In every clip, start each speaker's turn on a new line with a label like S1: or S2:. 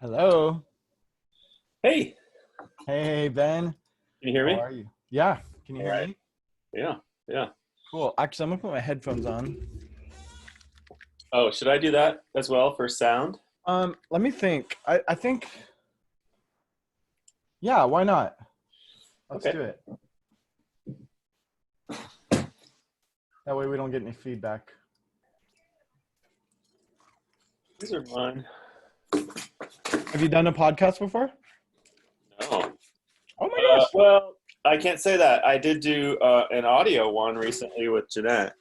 S1: Hello.
S2: Hey,
S1: Hey, Ben.
S2: can you hear
S1: How
S2: me?
S1: are you? Yeah. Can you
S2: All
S1: hear
S2: right.
S1: me?
S2: Yeah, yeah.
S1: Cool. Actually, I'm gonna put my headphones on.
S2: Oh, should I do that as well for sound?
S1: Let me think. I think, yeah, why not? Let's
S2: Okay.
S1: do it. That way we don't get any feedback.
S2: These are mine.
S1: Have you done a podcast before?
S2: No.
S1: Oh my gosh.
S2: Well, I can't say that. I did do an audio one recently with Jeanette.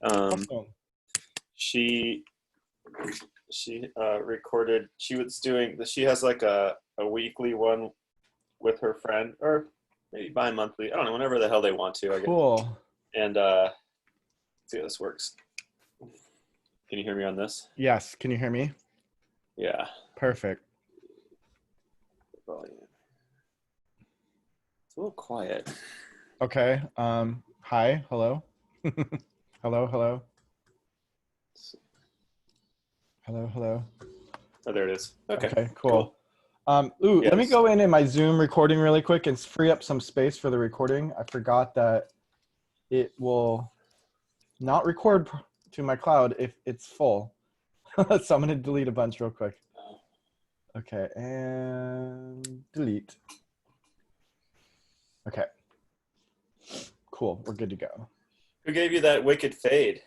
S2: Um,
S1: Awesome.
S2: she recorded. She was doing. She has like a weekly one with her friend, or maybe bi-monthly. I don't know. Whenever the hell they want to, I guess.
S1: Cool.
S2: And let's see how this works. Can you hear me on this?
S1: Yes. Can you hear me?
S2: Yeah.
S1: Perfect.
S2: Volume. It's a little quiet.
S1: Okay. Hi. Hello. Hello. Hello. Hello. Hello.
S2: Oh, there it is. Okay.
S1: Okay. Cool. Let me
S2: Yes.
S1: go in my Zoom recording really quick and free up some space for the recording. I forgot that it will not record to my cloud if it's full. So I'm going to delete a bunch real quick. Okay, and delete. Okay. Cool, we're good to go.
S2: Who gave you that wicked fade?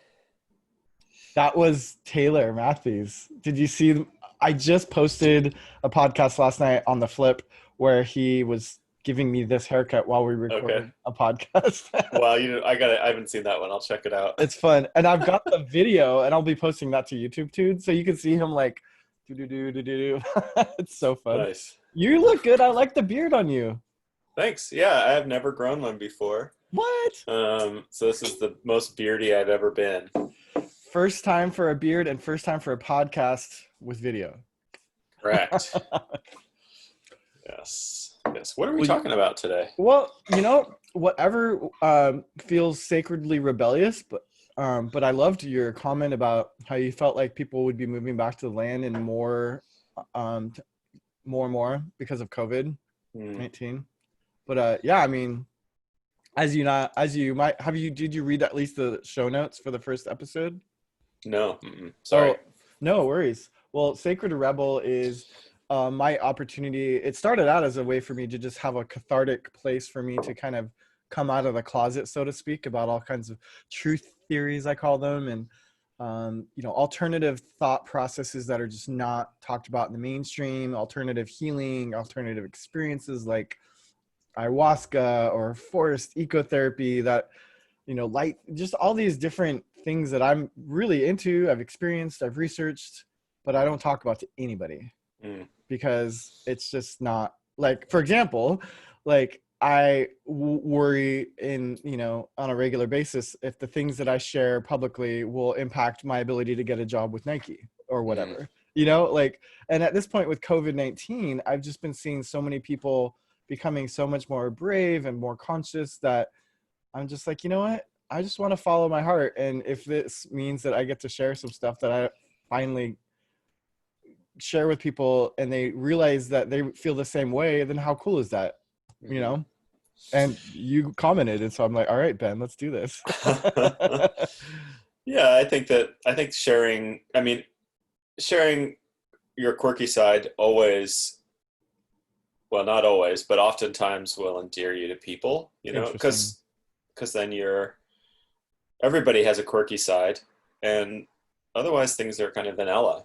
S1: That was Taylor Matthews. Did you see? I just posted a podcast last night on the Flip where he was giving me this haircut while we
S2: Okay.
S1: recorded a podcast.
S2: Well, I haven't seen that one. I'll check it out.
S1: It's fun. And I've got the video and I'll be posting that to YouTube too. So you can see him like do. It's so fun.
S2: Nice.
S1: You look good. I like the beard on you.
S2: Thanks. Yeah, I have never grown one before.
S1: What?
S2: So this is the most beardy I've ever been.
S1: First time for a beard and first time for a podcast with video.
S2: Correct. Yes. Yes. What are we talking about today?
S1: Well, whatever feels sacredly rebellious, but I loved your comment about how you felt like people would be moving back to the land and more and more because of COVID-19. But yeah, I mean, did you read at least the show notes for the first episode?
S2: No. Sorry.
S1: Oh, no worries. Well, Sacred Rebel is my opportunity. It started out as a way for me to just have a cathartic place for me to kind of come out of the closet, so to speak, about all kinds of truth theories, I call them, and alternative thought processes that are just not talked about in the mainstream, alternative healing, alternative experiences like ayahuasca or forest ecotherapy, that light, just all these different things that I'm really into, I've experienced, I've researched, but I don't talk about to anybody because it's just not, like, for example, like I worry on a regular basis if the things that I share publicly will impact my ability to get a job with Nike or whatever, and at this point with COVID-19, I've just been seeing so many people becoming so much more brave and more conscious that I'm just like, you know what? I just want to follow my heart. And if this means that I get to share some stuff that I finally share with people and they realize that they feel the same way, then how cool is that? And you commented. And so I'm like, all right, Ben, let's do this.
S2: Yeah, I think sharing your quirky side always, well, not always, but oftentimes will endear you to people, because then you're everybody has a quirky side, and otherwise things are kind of vanilla.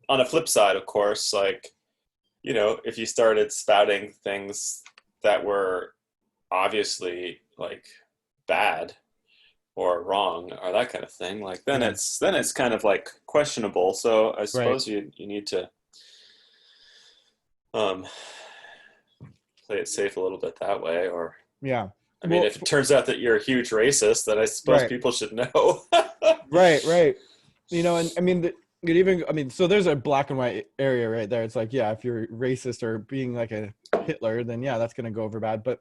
S2: On a flip side, of course, like, if you started spouting things that were obviously like bad or wrong or that kind of thing, like
S1: Yeah.
S2: then it's kind of like questionable. So I
S1: Right.
S2: suppose you need to um, play it safe a little bit that way. Or
S1: Yeah.
S2: I mean,
S1: Well,
S2: if it turns out that you're a huge racist, then I suppose
S1: right.
S2: people should know.
S1: Right. Right. And I mean, it even, I mean, so there's a black and white area right there. It's like, yeah, if you're racist or being like a Hitler, then yeah, that's going to go over bad. But,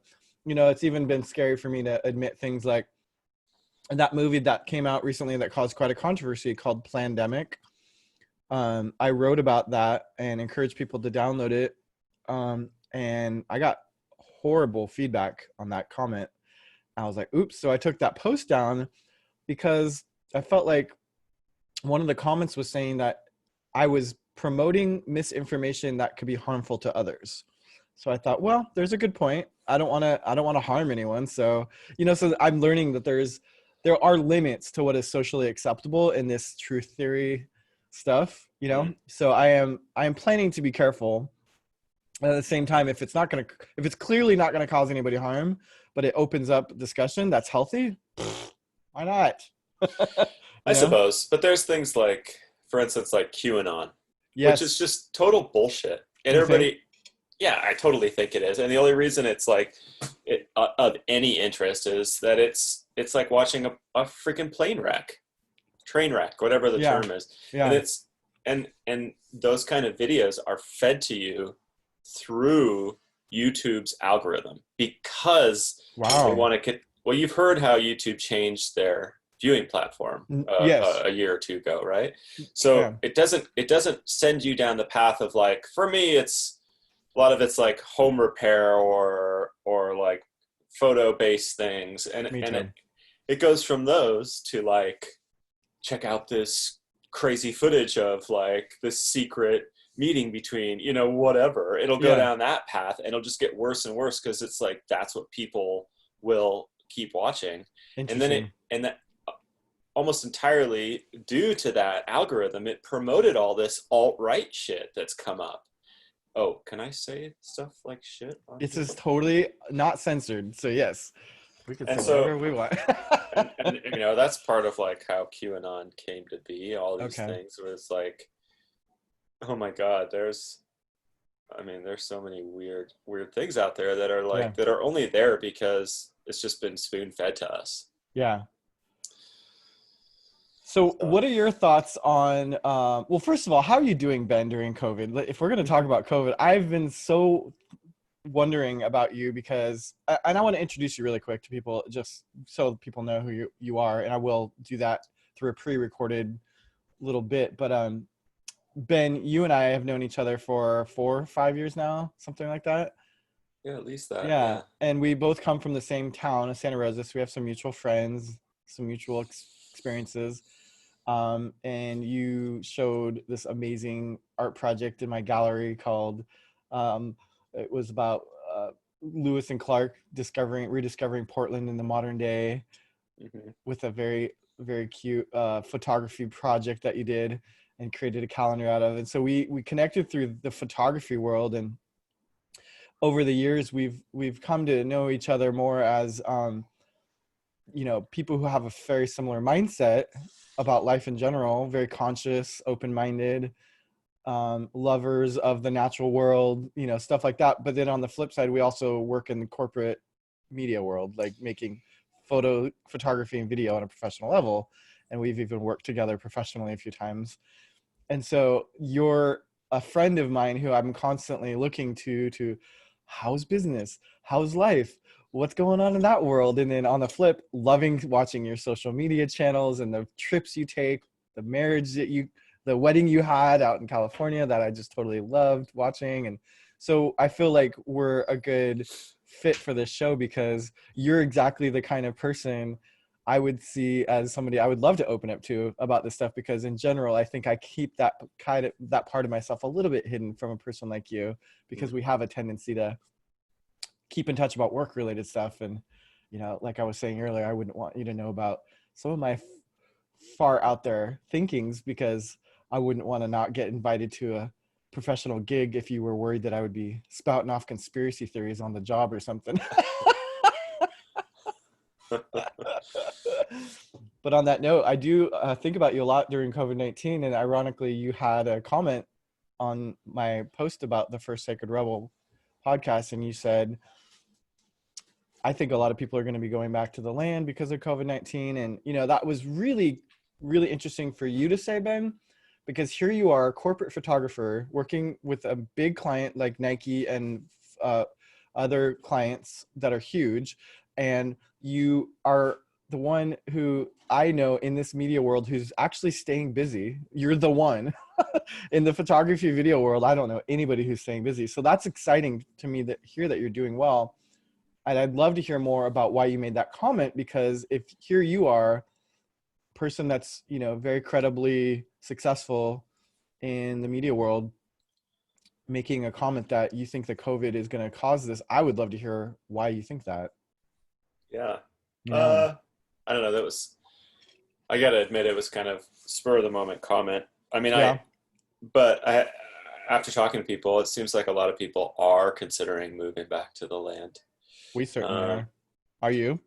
S1: it's even been scary for me to admit things like that movie that came out recently that caused quite a controversy called Plandemic. I wrote about that and encouraged people to download it. And I got horrible feedback on that comment. I was like, oops. So I took that post down because I felt like one of the comments was saying that I was promoting misinformation that could be harmful to others. So I thought, well, there's a good point. I don't want to harm anyone. So, so I'm learning that there are limits to what is socially acceptable in this truth theory stuff,
S2: Mm.
S1: So I am planning to be careful. At the same time, if it's clearly not going to cause anybody harm, but it opens up discussion that's healthy, why not?
S2: I
S1: you know?
S2: suppose, but there's things like, for instance, like QAnon, which is
S1: Yes.
S2: just total bullshit. And
S1: You think?
S2: everybody, yeah, I totally think it is. And the only reason it's like of any interest is that it's like watching a freaking train wreck, whatever the
S1: Yeah.
S2: term is. And
S1: Yeah.
S2: it's and those kind of videos are fed to you through YouTube's algorithm because they
S1: Wow.
S2: want to get. Well, you've heard how YouTube changed their viewing platform
S1: Yes.
S2: a year or two ago, right? So
S1: Yeah.
S2: it doesn't send you down the path of like, for me, it's a lot of it's like home repair or like photo based things, and
S1: Me
S2: and
S1: too.
S2: it goes from those to like, check out this crazy footage of like this secret meeting between, whatever. It'll go
S1: Yeah.
S2: down that path and it'll just get worse and worse because it's like that's what people will keep watching. And then
S1: Interesting.
S2: that almost entirely due to that algorithm, it promoted all this alt-right shit that's come up. Oh, can I say stuff like shit on
S1: This
S2: here?
S1: is totally not censored. So yes, we can
S2: And
S1: say
S2: so,
S1: whatever we want.
S2: and that's part of like how QAnon came to be. All these
S1: Okay.
S2: things was like, oh my God, there's so many weird things out there that are
S1: Yeah.
S2: like that are only there because it's just been spoon fed to us.
S1: Yeah. So
S2: So
S1: what are your thoughts on, well, first of all, how are you doing, Ben, during COVID? If we're going to talk about COVID, I've been so wondering about you because, and I want to introduce you really quick to people just so people know who you are. And I will do that through a pre-recorded little bit. But Ben, you and I have known each other for 4 or 5 years now, something like that.
S2: yeah, at least that.
S1: Yeah.
S2: Yeah.
S1: And we both come from the same town of Santa Rosa. So we have some mutual friends, some mutual experiences. And you showed this amazing art project in my gallery called, um, it was about Lewis and Clark rediscovering Portland in the modern day
S2: Hmm.
S1: with a very, very cute photography project that you did and created a calendar out of. And so we connected through the photography world, and over the years we've come to know each other more as people who have a very similar mindset about life in general, very conscious, open-minded, lovers of the natural world, stuff like that. But then on the flip side, we also work in the corporate media world, like making photography and video on a professional level. And we've even worked together professionally a few times. And so you're a friend of mine who I'm constantly looking to how's business? How's life? What's going on in that world? And then on the flip, loving watching your social media channels and the trips you take, the wedding you had out in California that I just totally loved watching. And so I feel like we're a good fit for this show because you're exactly the kind of person I would see as somebody I would love to open up to about this stuff, because in general, I think I keep that part of myself a little bit hidden from a person like you, because we have a tendency to keep in touch about work related stuff. And, like I was saying earlier, I wouldn't want you to know about some of my far out there thinkings, because I wouldn't want to not get invited to a professional gig if you were worried that I would be spouting off conspiracy theories on the job or something. But on that note, I do think about you a lot during COVID-19, and ironically, you had a comment on my post about the first Sacred Rebel podcast, and you said, I think a lot of people are going to be going back to the land because of COVID-19. And, you know, that was really, really interesting for you to say, Ben, because here you are, a corporate photographer working with a big client like Nike and other clients that are huge. And you are the one who I know in this media world who's actually staying busy. You're the one in the photography video world. I don't know anybody who's staying busy. So that's exciting to me that hear that you're doing well. And I'd love to hear more about why you made that comment, because if here you are, person that's, you know, very credibly successful in the media world, making a comment that you think that COVID is going to cause this, I would love to hear why you think that.
S2: Yeah.
S1: Yeah.
S2: I don't know. I got to admit, it was kind of spur of the moment comment. I mean,
S1: Yeah.
S2: after talking to people, it seems like a lot of people are considering moving back to the land.
S1: We certainly are. Are you?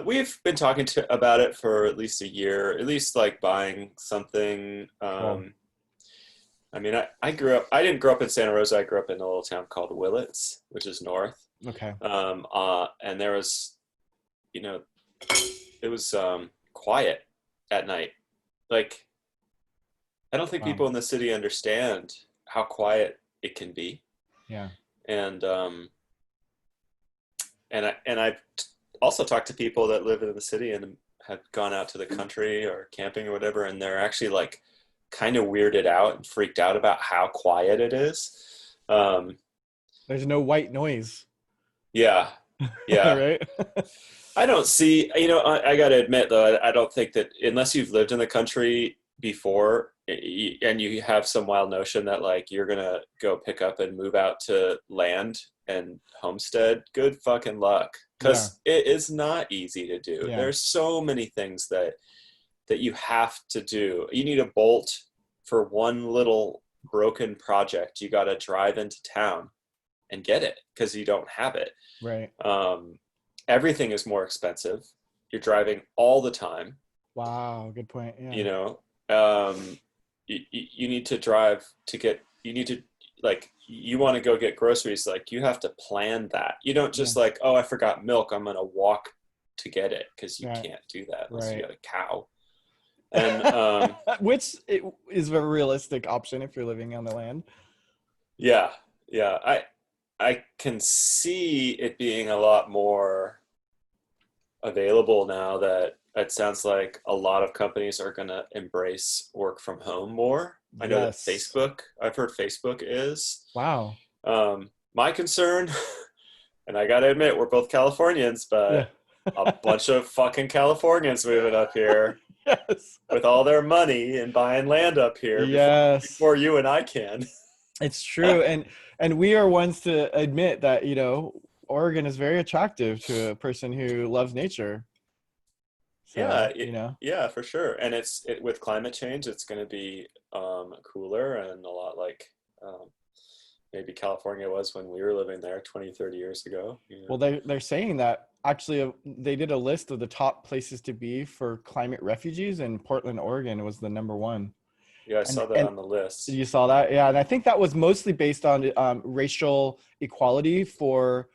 S2: We've been talking about it for at least a year, at least like buying something.
S1: Cool.
S2: I mean, I didn't grow up in Santa Rosa. I grew up in a little town called Willits, which is north.
S1: Okay.
S2: And there was, you know, it was quiet at night. Like, I don't think people in the city understand how quiet it can be.
S1: Yeah.
S2: And I've also talked to people that live in the city and have gone out to the country or camping or whatever, and they're actually like kind of weirded out and freaked out about how quiet it is.
S1: There's no white noise.
S2: Yeah. Yeah.
S1: Right.
S2: I don't see, you know, I got to admit though, I don't think that unless you've lived in the country before and you have some wild notion that like you're going to go pick up and move out to land and homestead, good fucking luck. Because it is not easy to do.
S1: Yeah.
S2: There's so many things that you have to do. You need a bolt for one little broken project. You got to drive into town and get it because you don't have it.
S1: Right.
S2: Everything is more expensive. You're driving all the time.
S1: Wow. Good point. Yeah.
S2: You know, you need to drive to get, you need to, like, you want to go get groceries, like you have to plan that. You don't just like, oh, I forgot milk, I'm going to walk to get it, because you can't do that unless you got a cow. And
S1: which is a realistic option if you're living on the land.
S2: Yeah. I can see it being a lot more available now that it sounds like a lot of companies are going to embrace work from home more. I know that I've heard Facebook is.
S1: Wow.
S2: My concern, and I got to admit, we're both Californians, but a bunch of fucking Californians moving up here with all their money and buying land up here before you and I can.
S1: It's true. And we are ones to admit that, you know, Oregon is very attractive to a person who loves nature. So, you know.
S2: Yeah, for sure. And with climate change, it's going to be cooler and a lot like maybe California was when we were living there 20, 30 years ago. You know?
S1: Well, they're saying that actually they did a list of the top places to be for climate refugees, and Portland, Oregon was the number one.
S2: Yeah, I saw that on the list.
S1: You saw that? Yeah, and I think that was mostly based on racial equality for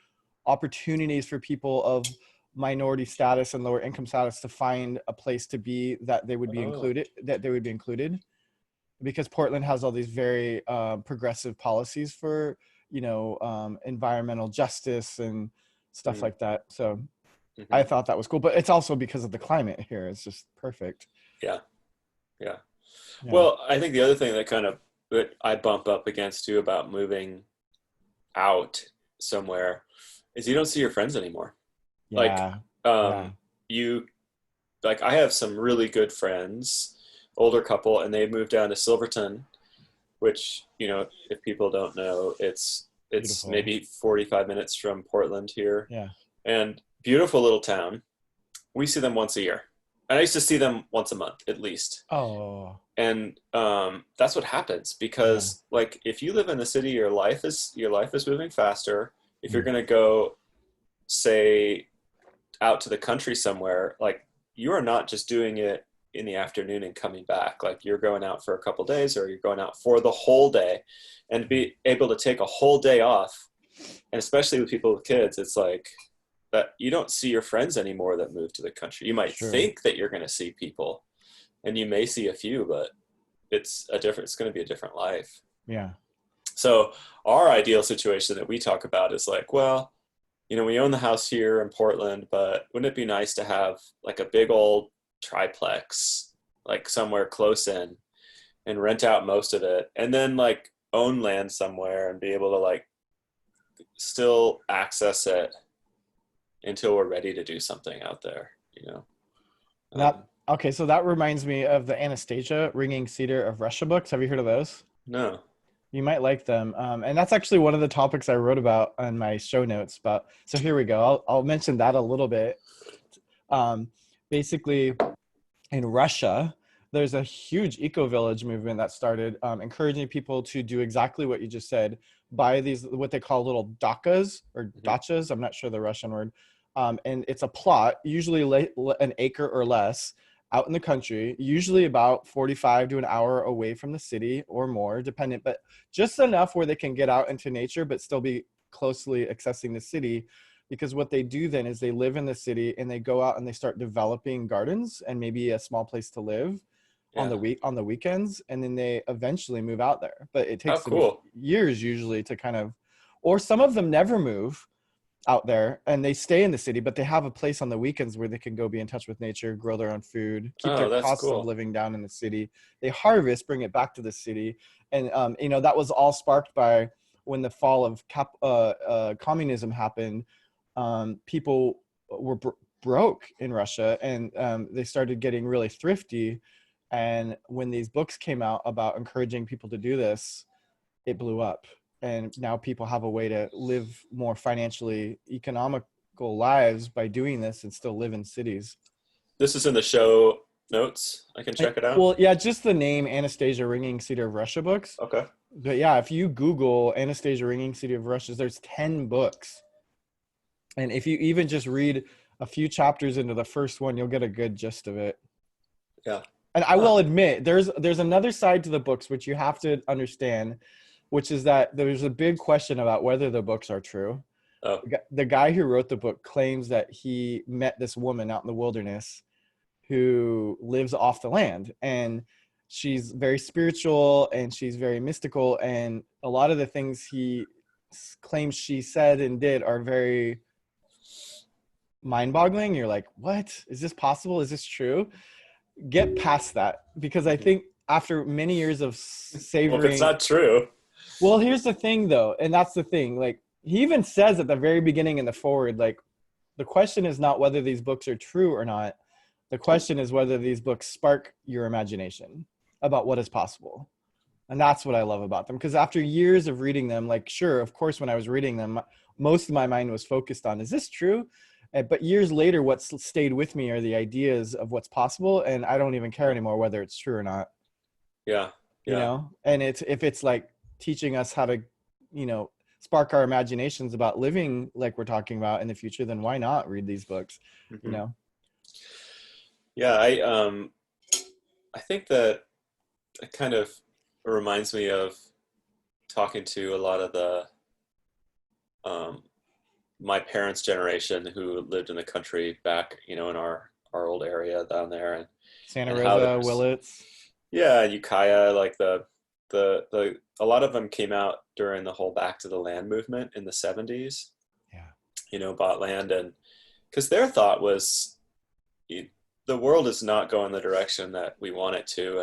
S1: opportunities for people of minority status and lower income status to find a place to be that they would be included, because Portland has all these very progressive policies for, you know, environmental justice and stuff like that. So I thought that was cool, but it's also because of the climate here. It's just perfect.
S2: Yeah. Well, I think the other thing that I bump up against too about moving out somewhere is you don't see your friends anymore. I have some really good friends, older couple, and they moved down to Silverton, which, you know, if people don't know, it's beautiful. Maybe 45 minutes from Portland here. Yeah. And beautiful little town. We see them once a year. I used to see them once a month at least.
S1: Oh,
S2: And that's what happens
S1: yeah.
S2: because like if you live in the city, your life is moving faster. If you're
S1: Mm.
S2: going to go, say, out to the country somewhere, like you are not just doing it in the afternoon and coming back. Like you're going out for a couple days or you're going out for the whole day, and be able to take a whole day off. And especially with people with kids, it's like that you don't see your friends anymore that move to the country. You might
S1: Sure.
S2: think that you're going to see people and you may see a few, but it's going to be a different life.
S1: Yeah.
S2: So our ideal situation that we talk about is like, well, we own the house here in Portland, but wouldn't it be nice to have like a big old triplex, like somewhere close in, and rent out most of it, and then like own land somewhere and be able to like still access it until we're ready to do something out there,
S1: That
S2: Um,
S1: okay, so that reminds me of the Anastasia Ringing Cedar of Russia books. Have you heard of those?
S2: no.
S1: You might like them. And that's actually one of the topics I wrote about on my show notes. But so here we go. I'll mention that a little bit. Um, Basically, in Russia, there's a huge eco-village movement that started encouraging people to do exactly what you just said, buy these, what they call little dachas or
S2: Mhm.
S1: dachas. I'm not sure the Russian word. And it's a plot, usually an acre or less, out in the country, usually about 45 to an hour away from the city or more, dependent, but just enough where they can get out into nature, but still be closely accessing the city. Because what they do then is they live in the city and they go out and they start developing gardens and maybe a small place to live
S2: Yeah.
S1: on the weekends, and then they eventually move out there, but it
S2: Oh,
S1: takes them
S2: cool.
S1: years usually to kind of, or some of them never move out there and they stay in the city, but they have a place on the weekends where they can go be in touch with nature, grow their own food, keep
S2: Oh,
S1: their
S2: that's
S1: costs of
S2: cool.
S1: living down in the city. They harvest, bring it back to the city. And that was all sparked by when the fall of communism happened. People were broke in Russia, and they started getting really thrifty. And when these books came out about encouraging people to do this, it blew up. And now people have a way to live more financially economical lives by doing this and still live in cities.
S2: This is in the show notes. I can check it out.
S1: Well, yeah, just the name Anastasia Ringing Cedar of Russia books.
S2: Okay.
S1: But yeah, if you Google Anastasia Ringing Cedar of Russia, there's 10 books. And if you even just read a few chapters into the first one, you'll get a good gist of it.
S2: Yeah.
S1: And I
S2: Huh.
S1: will admit, there's another side to the books which you have to understand, which is that there's a big question about whether the books are true.
S2: Oh.
S1: The guy who wrote the book claims that he met this woman out in the wilderness who lives off the land, and she's very spiritual and she's very mystical, and a lot of the things he claims she said and did are very mind-boggling. You're like, what? Is this possible? Is this true? Get past that, because I
S2: Mhm.
S1: think after many years of
S2: Well, if it's
S1: savoring,
S2: not true.
S1: well, here's the thing though, and that's the thing. Like he even says at the very beginning in the forward, like the question is not whether these books are true or not. The question is whether these books spark your imagination about what is possible. And that's what I love about them. Because after years of reading them, like, sure, of course, when I was reading them, most of my mind was focused on, is this true? But years later, what's stayed with me are the ideas of what's possible. And I don't even care anymore whether it's true or not,
S2: Yeah. Yeah.
S1: And it's, if it's like teaching us how to, you know, spark our imaginations about living like we're talking about in the future, then why not read these books, you
S2: Hmm.
S1: know?
S2: Yeah. I think that it kind of reminds me of talking to a lot of the um, my parents' generation who lived in the country back, in our old area down there,
S1: Santa
S2: and how
S1: Rosa,
S2: there's
S1: Willits.
S2: yeah, Ukiah, like the a lot of them came out during the whole back to the land movement in the 70s,
S1: Yeah.
S2: bought land, and because their thought was the world is not going the direction that we want it to,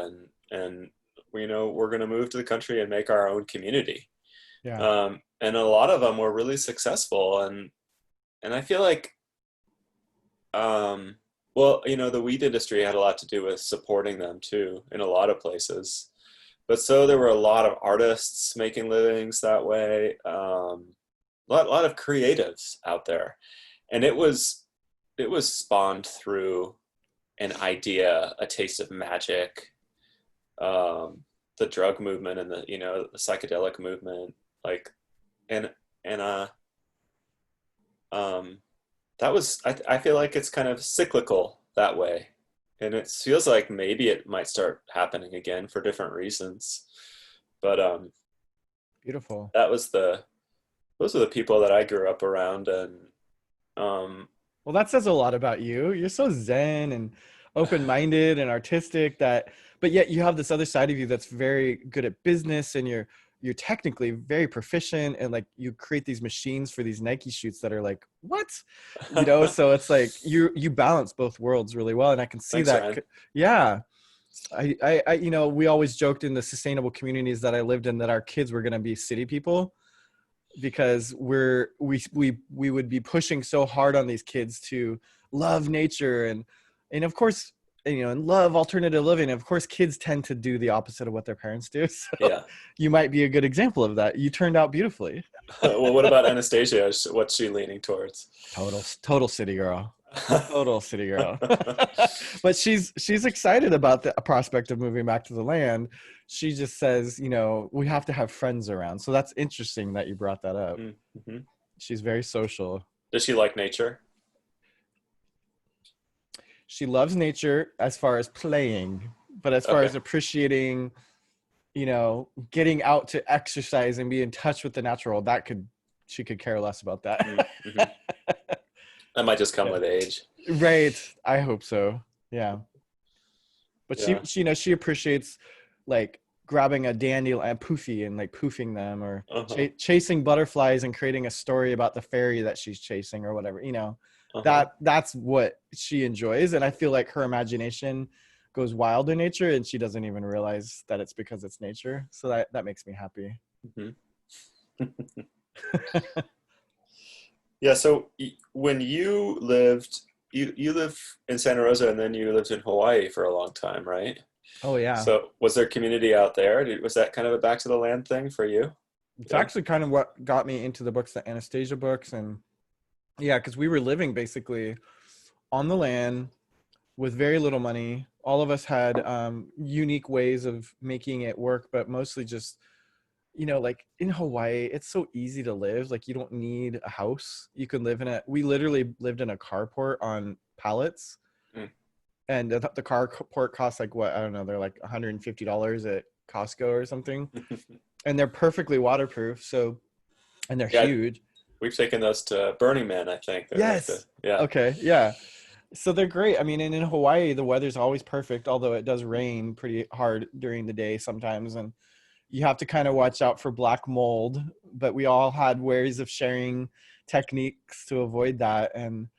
S2: and we're going to move to the country and make our own community.
S1: Yeah.
S2: And a lot of them were really successful, and I feel like well, the wheat industry had a lot to do with supporting them too in a lot of places. But so there were a lot of artists making livings that way, lot of creatives out there, and it was spawned through an idea, a taste of magic, the drug movement and the, the psychedelic movement, like, and and um, that was, I feel like it's kind of cyclical that way, and it feels like maybe it might start happening again for different reasons, but
S1: Beautiful.
S2: those are the people that I grew up around, and um,
S1: Well, that says a lot about you. You're so zen and open-minded and artistic that, but yet you have this other side of you that's very good at business, and you're technically very proficient, and like you create these machines for these Nike shoots that are like, what? So it's like you balance both worlds really well, and I can see
S2: thanks,
S1: that.
S2: Ryan.
S1: Yeah. We always joked in the sustainable communities that I lived in that our kids were going to be city people, because we would be pushing so hard on these kids to love nature and of course, and love alternative living. Of course, kids tend to do the opposite of what their parents do. So
S2: Yeah.
S1: you might be a good example of that. You turned out beautifully.
S2: Well, what about Anastasia? What's she leaning towards?
S1: Total city girl. Total city girl. But she's excited about the prospect of moving back to the land. She just says, we have to have friends around. So that's interesting that you brought that up.
S2: Mm-hmm.
S1: She's very social.
S2: Does she like nature?
S1: She loves nature as far as playing, but as far as appreciating, getting out to exercise and be in touch with the natural, she could care less about that.
S2: Mm-hmm. That might just come with age.
S1: Right. I hope so. Yeah. But she appreciates like grabbing a dandelion and poofy and like poofing them, or chasing butterflies and creating a story about the fairy that she's chasing or whatever, that's what she enjoys. And I feel like her imagination goes wild in nature, and she doesn't even realize that it's because it's nature. So that makes me happy.
S2: Mm-hmm. Yeah. So when you lived, you live in Santa Rosa, and then you lived in Hawaii for a long time, right?
S1: Oh yeah.
S2: So was there community out there? Was that kind of a back to the land thing for you?
S1: It's actually kind of what got me into the books, the Anastasia books. And yeah, because we were living basically on the land with very little money. All of us had unique ways of making it work, but mostly just, like in Hawaii, it's so easy to live. Like you don't need a house. You can live we literally lived in a carport on pallets.
S2: Mm.
S1: And the carport costs like what? I don't know. They're like $150 at Costco or something. And they're perfectly waterproof. So, and they're huge.
S2: We've taken those to Burning Man, I think.
S1: Yes.
S2: Yeah.
S1: Okay. Yeah. So they're great. I mean, and in Hawaii, the weather's always perfect, although it does rain pretty hard during the day sometimes. And you have to kind of watch out for black mold, but we all had ways of sharing techniques to avoid that. And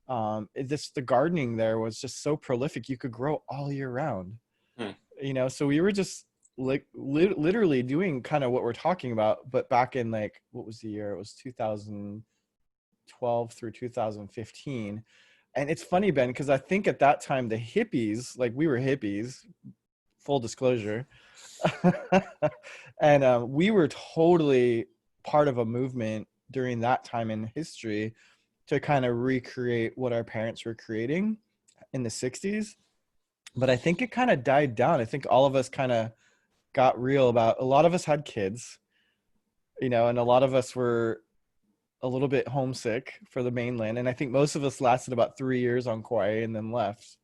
S1: the gardening there was just so prolific. You could grow all year round, so we were just like literally doing kind of what we're talking about, but back in like, what was the year? It was 2012 through 2015. And it's funny, Ben, because I think at that time the hippies, like we were hippies, full disclosure, and we were totally part of a movement during that time in history to kind of recreate what our parents were creating in the 60s. But I think it kind of died down. I think all of us kind of got real about, a lot of us had kids, and a lot of us were a little bit homesick for the mainland. And I think most of us lasted about 3 years on Kauai and then left.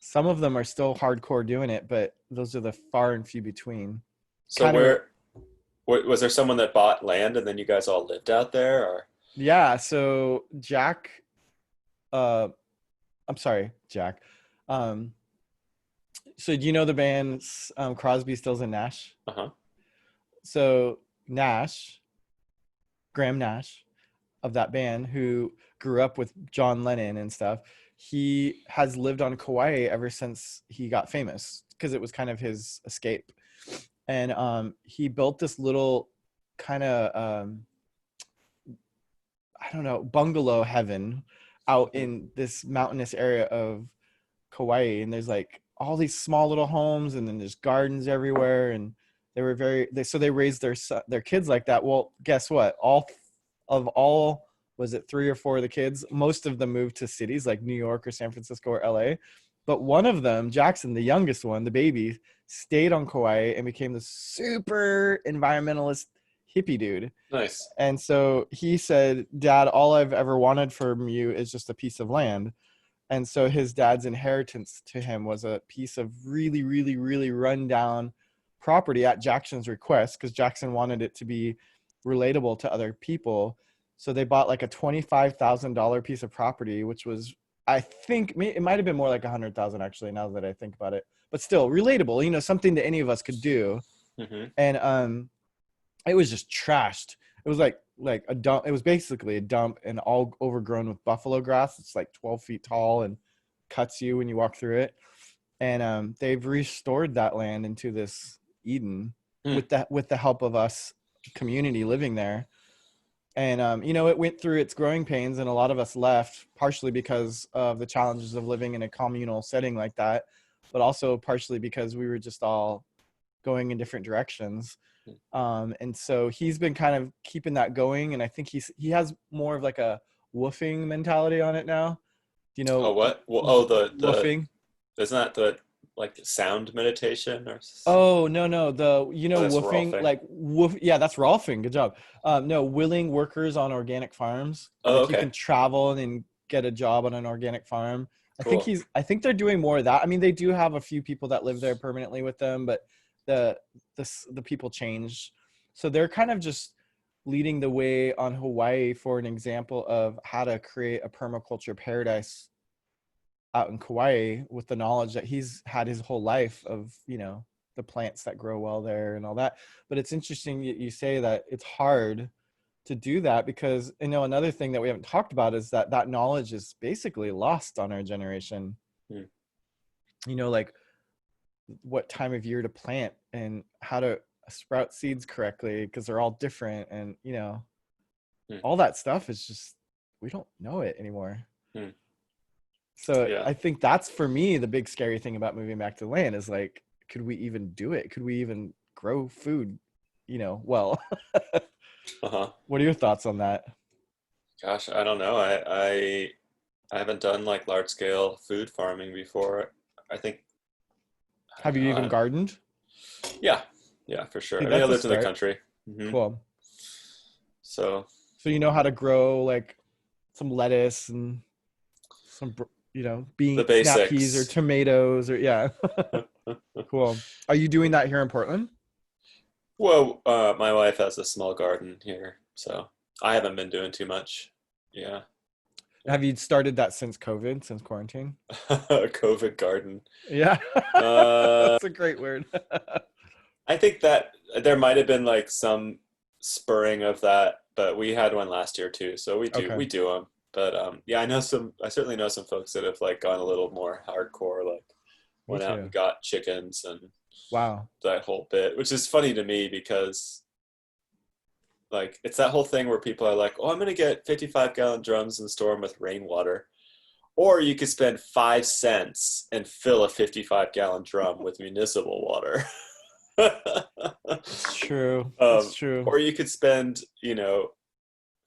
S1: Some of them are still hardcore doing it, but those are the far and few between.
S2: So was there someone that bought land and then you guys all lived out there, or?
S1: Yeah. So Jack, I'm sorry, Jack. So do you know the bands Crosby, Stills, and Nash? So Graham Nash of that band, who grew up with John Lennon and stuff, he has lived on Kauai ever since he got famous, because it was kind of his escape. And he built this little kind of I don't know, bungalow heaven out in this mountainous area of Kauai. And there's like all these small little homes, and then there's gardens everywhere. And they were so they raised their kids like that. Well, guess what? All was it 3 or 4 of the kids? Most of them moved to cities like New York or San Francisco or LA. But one of them, Jackson, the youngest one, the baby, stayed on Kauai and became the super environmentalist hippie dude.
S2: Nice.
S1: And so he said, Dad, all I've ever wanted from you is just a piece of land. And so his dad's inheritance to him was a piece of really, really, really rundown property at Jackson's request, because Jackson wanted it to be relatable to other people. So they bought like a $25,000 piece of property, which was, I think it might have been more like 100,000 actually, now that I think about it, but still relatable, you know, something that any of us could do.
S2: Mm-hmm.
S1: And it was just trashed. It was like a dump. It was basically a dump and all overgrown with buffalo grass. It's like 12 feet tall and cuts you when you walk through it. And they've restored that land into this Eden with the help of us community living there. And you know, it went through its growing pains, and a lot of us left, partially because of the challenges of living in a communal setting like that, but also partially because we were just all going in different directions. And so he's been kind of keeping that going, and I think he has more of like a woofing mentality on it now. You know,
S2: Oh, what? Well, the
S1: woofing.
S2: isn't that the like sound meditation or?
S1: Oh no, the
S2: That's
S1: woofing,
S2: Rolfing.
S1: like woof. Yeah, that's Rolfing. Good job. No, willing workers on organic farms.
S2: Oh,
S1: Like
S2: okay.
S1: you can travel and get a job on an organic farm.
S2: Cool.
S1: I think they're doing more of that. I mean, they do have a few people that live there permanently with them, but the people change. So they're kind of just leading the way on Hawaii for an example of how to create a permaculture paradise out in Kauai, with the knowledge that he's had his whole life of, you know, the plants that grow well there and all that. But it's interesting you say that it's hard to do that, because, you know, another thing that we haven't talked about is that knowledge is basically lost on our generation.
S2: Hmm.
S1: You know, like what time of year to plant and how to sprout seeds correctly, because they're all different, and you know, all that stuff is just, we don't know it anymore. So yeah. I think that's, for me, the big scary thing about moving back to the land is like, could we even do it? Could we even grow food, you know, well? What are your thoughts on that?
S2: Gosh, I don't know. I haven't done like large scale food farming before. I think.
S1: Have you even gardened?
S2: Yeah, for sure.
S1: See,
S2: I mean, I lived in the country. Mm-hmm.
S1: Cool.
S2: So
S1: you know how to grow like some lettuce and some, you know, beans, snap peas, or tomatoes, or yeah. Cool. Are you doing that here in Portland?
S2: Well, my wife has a small garden here, so I haven't been doing too much. Yeah.
S1: Have you started that since COVID, since quarantine?
S2: COVID garden.
S1: Yeah. That's a great word.
S2: I think that there might have been like some spurring of that, but we had one last year too, so we do them. But yeah, I certainly know some folks that have like gone a little more hardcore, like went out and got chickens and
S1: wow,
S2: that whole bit, which is funny to me because like it's that whole thing where people are like, oh, I'm gonna get 55-gallon drums and store them with rainwater, or you could spend 5 cents and fill a 55-gallon drum with municipal water.
S1: It's true. It's true.
S2: Or you could spend, you know,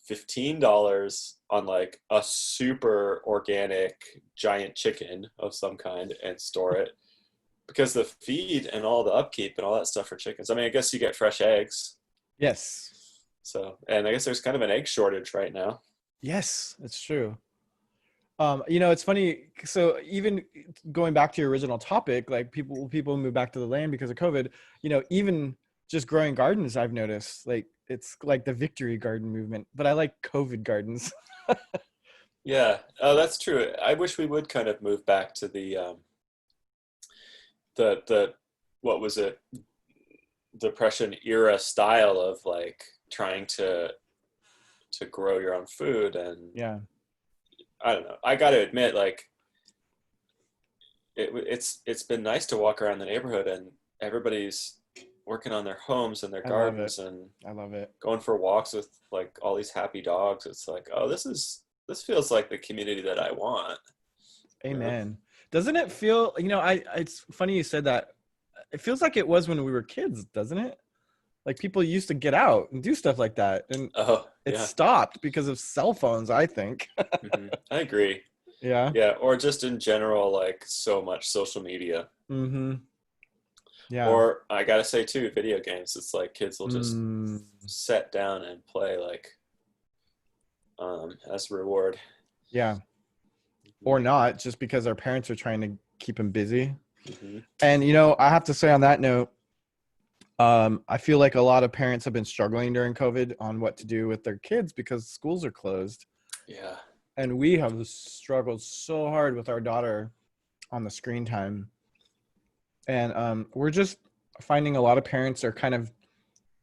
S2: $15 on like a super organic giant chicken of some kind and store it, because the feed and all the upkeep and all that stuff for chickens. I mean, I guess you get fresh eggs.
S1: Yes.
S2: So, and I guess there's kind of an egg shortage right now.
S1: Yes, it's true. You know, it's funny. So even going back to your original topic, like people move back to the land because of COVID, you know, even just growing gardens, I've noticed, like, it's like the victory garden movement, but I like COVID gardens.
S2: Yeah. Oh, that's true. I wish we would kind of move back to the what was it? Depression era style of like trying to grow your own food. And
S1: yeah,
S2: I don't know. I got to admit, like, it's been nice to walk around the neighborhood and everybody's working on their homes and their gardens, and
S1: I love it.
S2: Going for walks with like all these happy dogs. It's like, oh, this feels like the community that I want.
S1: Amen. You know? Doesn't it feel? You know, it's funny you said that. It feels like it was when we were kids, doesn't it? Like people used to get out and do stuff like that, and
S2: Oh,
S1: it
S2: yeah.
S1: stopped because of cell phones, I think.
S2: I agree.
S1: Yeah.
S2: Yeah, or just in general, like so much social media.
S1: Mm-hmm. Yeah.
S2: Or I gotta say too, video games. It's like kids will just
S1: Mm.
S2: sit down and play like as a reward.
S1: Yeah. Or not, just because our parents are trying to keep them busy.
S2: Mm-hmm.
S1: And I have to say on that note, I feel like a lot of parents have been struggling during COVID on what to do with their kids because schools are closed.
S2: Yeah.
S1: And we have struggled so hard with our daughter on the screen time. And we're just finding a lot of parents are kind of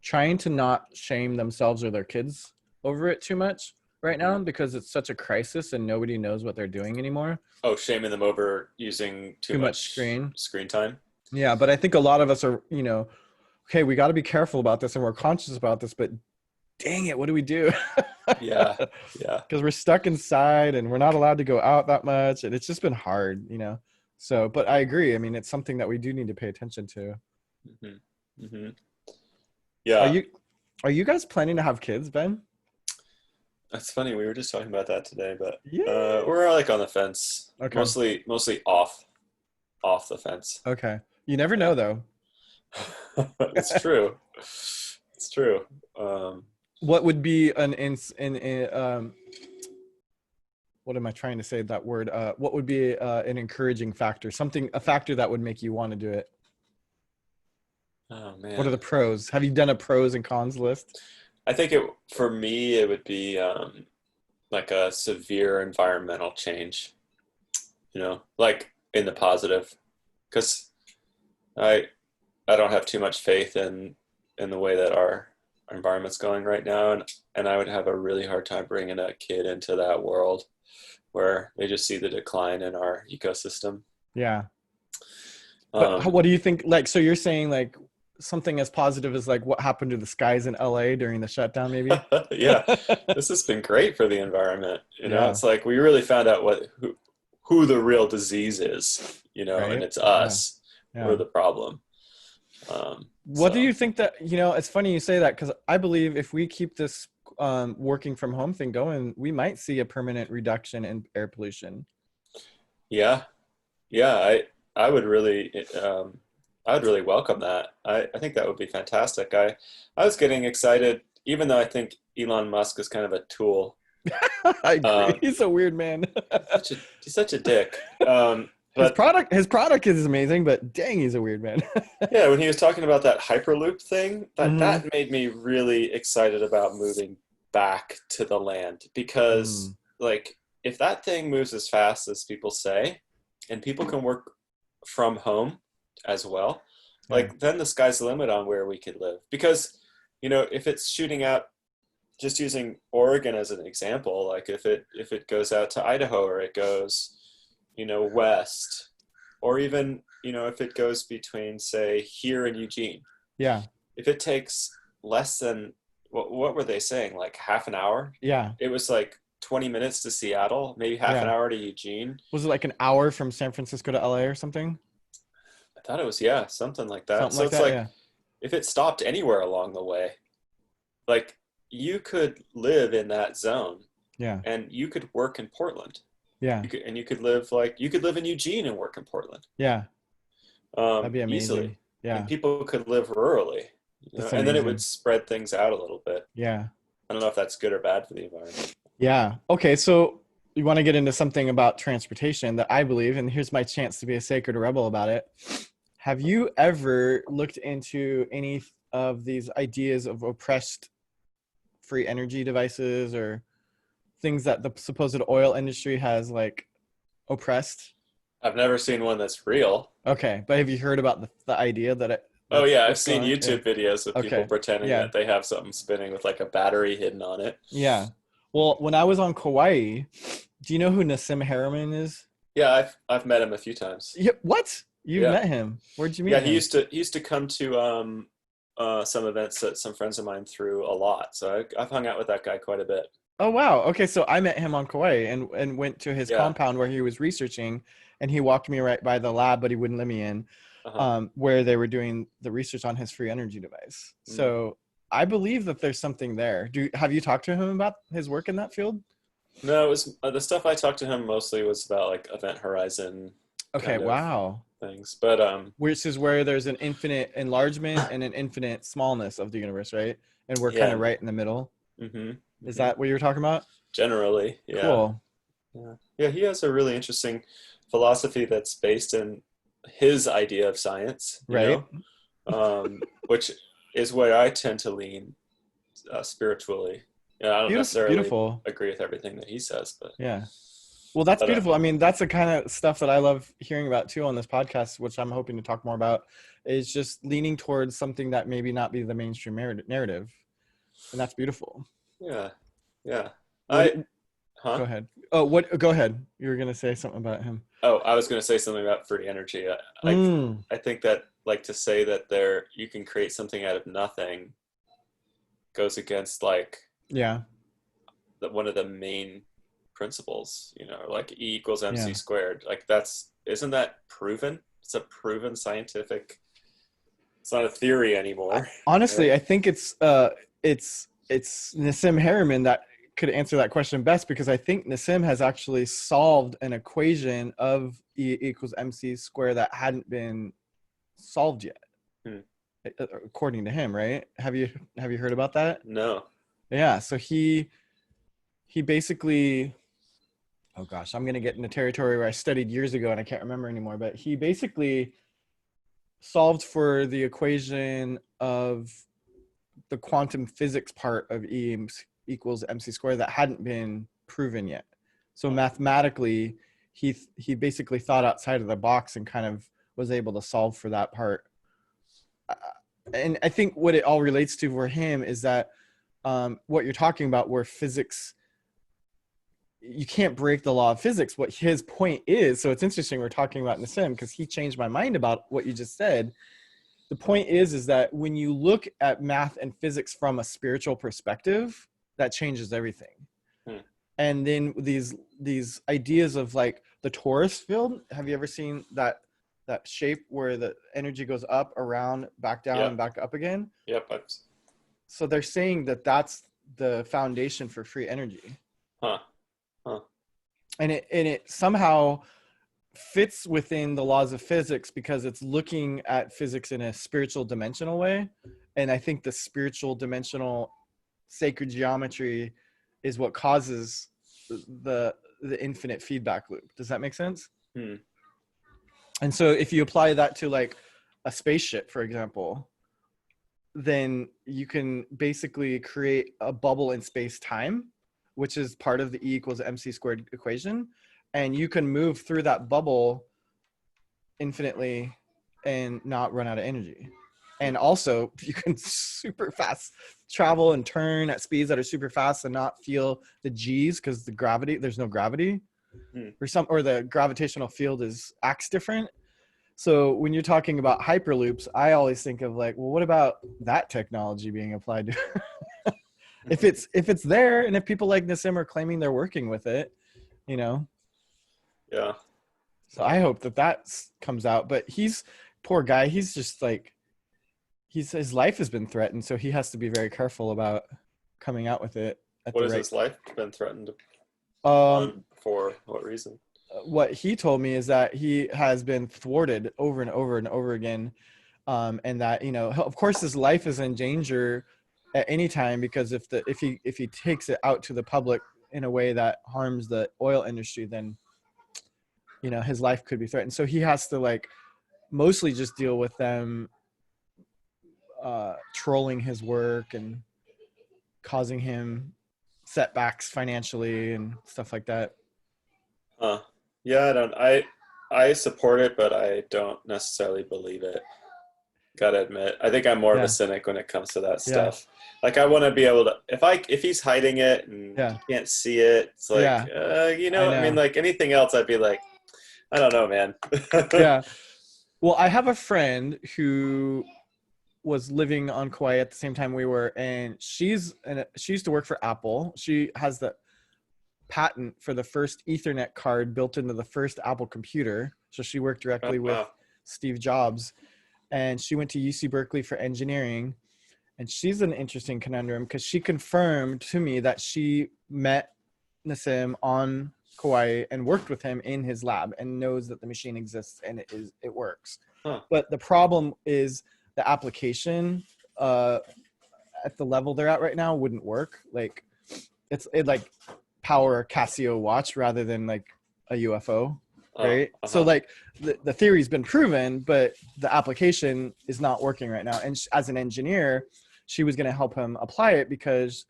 S1: trying to not shame themselves or their kids over it too much right now because it's such a crisis and nobody knows what they're doing anymore.
S2: Oh, shaming them over using too much screen time.
S1: Yeah, but I think a lot of us are, okay, we got to be careful about this and we're conscious about this, but dang it, what do we do?
S2: Yeah. Yeah.
S1: Because we're stuck inside and we're not allowed to go out that much. And it's just been hard, So, but I agree. I mean, it's something that we do need to pay attention to.
S2: Mm-hmm. Mm-hmm.
S1: Are
S2: Yeah.
S1: you guys planning to have kids, Ben?
S2: That's funny. We were just talking about that today, but
S1: Yeah.
S2: we're like on the fence.
S1: Okay.
S2: Mostly off the fence.
S1: Okay. You never know, though.
S2: It's true. It's true.
S1: What would be what am I trying to say that word? What would be an encouraging factor? A factor that would make you want to do it?
S2: Oh man.
S1: What are the pros? Have you done a pros and cons list?
S2: I think for me it would be like a severe environmental change. Like in the positive, because I don't have too much faith in the way that our environment's going right now, and I would have a really hard time bringing a kid into that world where they just see the decline in our ecosystem.
S1: Yeah. But what do you think? Like, so you're saying like something as positive as like what happened to the skies in LA during the shutdown, maybe?
S2: Yeah, this has been great for the environment.
S1: Yeah.
S2: It's like we really found out who the real disease is,
S1: Right?
S2: and it's us.
S1: Yeah.
S2: We're the problem.
S1: What do you think that, it's funny you say that because I believe if we keep this working from home thing going, we might see a permanent reduction in air pollution.
S2: Yeah. I would really welcome that. I think that would be fantastic. I was getting excited, even though I think Elon Musk is kind of a tool.
S1: I agree. He's a weird man.
S2: He's such a dick.
S1: But his product is amazing, but dang, he's a weird man.
S2: Yeah, when he was talking about that Hyperloop thing, that made me really excited about moving back to the land because, like, if that thing moves as fast as people say, and people can work from home as well, like, then the sky's the limit on where we could live. Because, if it's shooting out, just using Oregon as an example, like if it goes out to Idaho or it goes, west, or even, if it goes between, say, here and Eugene.
S1: Yeah.
S2: If it takes less than, what were they saying? Like half an hour?
S1: Yeah.
S2: It was like 20 minutes to Seattle, maybe half an hour to Eugene.
S1: Was it like an hour from San Francisco to LA or something?
S2: I thought it was, something like that. If it stopped anywhere along the way, like you could live in that zone.
S1: Yeah.
S2: And you could work in Portland.
S1: Yeah.
S2: You could live in Eugene and work in Portland.
S1: Yeah. That'd be amazing.
S2: Easily.
S1: Yeah.
S2: And people could live rurally. And then it would spread things out a little bit.
S1: Yeah.
S2: I don't know if that's good or bad for the environment.
S1: Yeah. Okay. So you want to get into something about transportation that I believe, and here's my chance to be a sacred rebel about it. Have you ever looked into any of these ideas of oppressed free energy devices or things that the supposed oil industry has like oppressed?
S2: I've never seen one that's real.
S1: Okay. But have you heard about the idea that it?
S2: Oh yeah, I've seen YouTube videos of people pretending
S1: that
S2: they have something spinning with like a battery hidden on it.
S1: Yeah. Well, when I was on Kauai, do you know who Nassim Harriman is?
S2: Yeah, I've met him a few times.
S1: Yeah, what? You met him? Where'd you meet him?
S2: Yeah, he used to come to some events that some friends of mine threw a lot. So I've hung out with that guy quite a bit.
S1: Oh wow. Okay, so I met him on Kauai and went to his compound where he was researching, and he walked me right by the lab, but he wouldn't let me in. Where they were doing the research on his free energy device. So I believe that there's something there. Have you talked to him about his work in that field?
S2: No, it was the stuff I talked to him mostly was about like event horizon
S1: Okay,
S2: kind of
S1: wow.
S2: things. But
S1: Which is where there's an infinite enlargement and an infinite smallness of the universe, right? And we're kind
S2: yeah.
S1: of right in the middle.
S2: Hmm.
S1: Is
S2: Hmm.
S1: that what you were talking about?
S2: Generally, yeah.
S1: Cool.
S2: Yeah. Yeah, he has a really interesting philosophy that's based in his idea of science,
S1: Right.
S2: which is where I tend to lean spiritually. Yeah, I don't
S1: Beautiful.
S2: necessarily
S1: Beautiful.
S2: agree with everything that he says,
S1: Yeah. Well, that's
S2: but
S1: beautiful. I mean, that's the kind of stuff that I love hearing about too on this podcast, which I'm hoping to talk more about, is just leaning towards something that maybe not be the mainstream narrative. And that's beautiful.
S2: yeah, yeah.
S1: What,
S2: Huh?
S1: go ahead. Oh, go ahead. You were going to say something about him.
S2: Oh, I was going to say something about free energy.
S1: Mm,
S2: I think that like to say that you can create something out of nothing goes against like
S1: yeah.
S2: one of the main principles, like E equals MC
S1: Yeah.
S2: squared. Like isn't that proven? It's a proven scientific. It's not a theory anymore,
S1: Honestly,
S2: right?
S1: I think it's Nassim Harriman that could answer that question best, because I think Nassim has actually solved an equation of E equals MC square that hadn't been solved yet,
S2: Hmm.
S1: according to him, right? Have you heard about that?
S2: No.
S1: Yeah. So he basically, oh gosh, I'm gonna get into territory where I studied years ago and I can't remember anymore. But he basically solved for the equation of the quantum physics part of E equals MC squared that hadn't been proven yet. So
S2: Huh.
S1: mathematically, he basically thought outside of the box and kind of was able to solve for that part. And I think what it all relates to for him is that what you're talking about, where physics, you can't break the law of physics. What his point is, so it's interesting we're talking about Nassim, because he changed my mind about what you just said. The point is that when you look at math and physics from a spiritual perspective, that changes everything.
S2: Hmm.
S1: And then these ideas of like the Taurus field, have you ever seen that shape where the energy goes up, around, back down, and
S2: Yep.
S1: back up again?
S2: Yep.
S1: So they're saying that that's the foundation for free energy.
S2: Huh. Huh.
S1: And it somehow fits within the laws of physics, because it's looking at physics in a spiritual dimensional way. And I think the spiritual dimensional sacred geometry is what causes the infinite feedback loop. Does that make sense?
S2: Hmm.
S1: And so if you apply that to like a spaceship, for example, then you can basically create a bubble in space time, which is part of the E equals MC squared equation. And you can move through that bubble infinitely and not run out of energy. And also you can super fast travel and turn at speeds that are super fast and not feel the G's, because there's no gravity,
S2: Hmm.
S1: or the gravitational field acts different. So when you're talking about hyperloops, I always think of like, well, what about that technology being applied to if it's there, and if people like Nassim are claiming they're working with it, you know.
S2: Yeah.
S1: So I hope that comes out. But poor guy, he's just like, his life has been threatened, so he has to be very careful about coming out with it at
S2: What
S1: the
S2: has
S1: right.
S2: his life been threatened
S1: Um,
S2: on? For what reason?
S1: what he told me is that he has been thwarted over and over and over again, and that, of course his life is in danger at any time, because if he takes it out to the public in a way that harms the oil industry, then his life could be threatened. So he has to like mostly just deal with them trolling his work and causing him setbacks financially and stuff like that.
S2: Huh. Yeah, I support it, but I don't necessarily believe it. Gotta admit. I think I'm more of a
S1: Yeah,
S2: cynic when it comes to that
S1: yeah,
S2: stuff. Like I want to be able to if he's hiding it and
S1: yeah,
S2: you can't see it, it's like
S1: yeah. I
S2: I mean
S1: know.
S2: like anything else I'd be like, I don't know, man.
S1: Yeah. Well, I have a friend who was living on Kauai at the same time we were, and she used to work for Apple. She has the patent for the first Ethernet card built into the first Apple computer. So she worked
S2: Oh,
S1: directly with
S2: wow.
S1: Steve Jobs, and she went to UC Berkeley for engineering. And she's an interesting conundrum because she confirmed to me that she met Nassim on Kauai and worked with him in his lab and knows that the machine exists and it works.
S2: Huh.
S1: But the problem is the application at the level they're at right now wouldn't work. Like it like power a Casio watch rather than like a UFO. Right. So like the theory's been proven, but the application is not working right now. And as an engineer, she was going to help him apply it because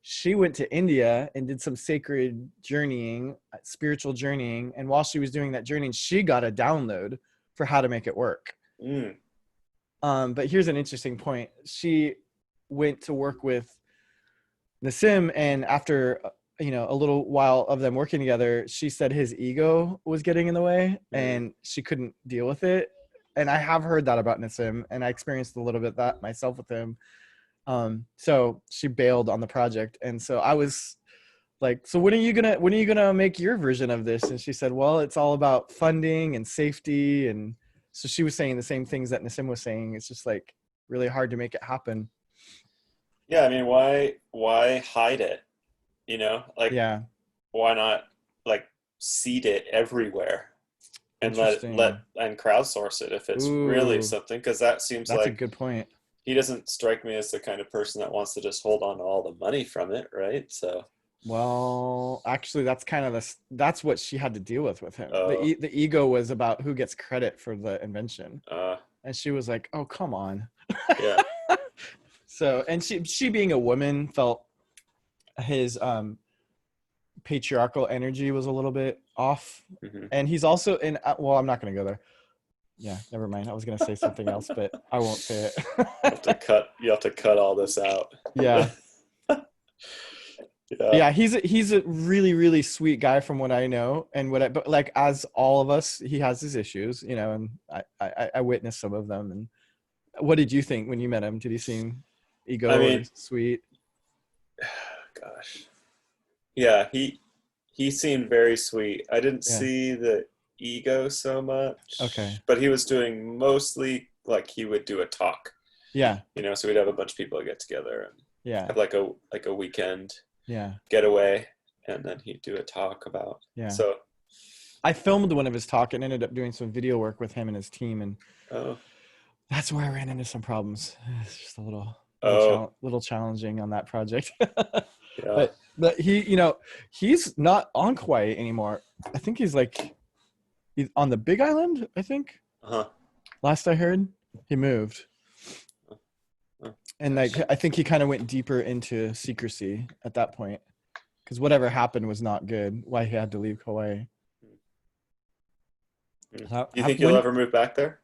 S1: she went to India and did some sacred journeying, spiritual journeying. And while she was doing that journeying, she got a download for how to make it work. But here's an interesting point. She went to work with Nassim, and after a little while of them working together, she said his ego was getting in the way and she couldn't deal with it. And I have heard that about Nassim, and I experienced a little bit that myself with him. So she bailed on the project. And so I was like, so when are you gonna make your version of this? And she said, well, it's all about funding and safety. And so she was saying the same things that Nassim was saying. It's just like really hard to make it happen.
S2: Yeah. I mean, why hide it? Like,
S1: yeah.
S2: Why not like seed it everywhere and let and crowdsource it if it's really something? Because that seems
S1: that's
S2: like
S1: a good point.
S2: He doesn't strike me as the kind of person that wants to just hold on to all the money from it, right? So,
S1: well, actually, that's what she had to deal with him. The ego was about who gets credit for the invention, and she was like, "Oh, come on."
S2: Yeah.
S1: So, and she being a woman felt his patriarchal energy was a little bit off, and he's also in. Well, I'm not going to go there. Yeah, never mind. I was going to say something else, but I won't say it.
S2: You have to cut all this out.
S1: Yeah. Yeah, he's a really, really sweet guy from what I know. And but like, as all of us, he has his issues, and I witnessed some of them. And what did you think when you met him? Did he seem or sweet?
S2: Gosh. Yeah, he seemed very sweet. I didn't see the ego so much.
S1: Okay.
S2: But he was doing mostly like he would do a talk.
S1: Yeah.
S2: So we'd have a bunch of people get together and have like a weekend getaway, and then he'd do a talk about. Yeah. So
S1: I filmed one of his talk and ended up doing some video work with him and his team, and that's where I ran into some problems. It's just a little challenging on that project. But he's not on Kauai anymore. I think he's on the Big Island, I think. Last I heard, he moved. And I think he kind of went deeper into secrecy at that point, because whatever happened was not good. Why he had to leave Kauai.
S2: Do you think you'll ever move back there?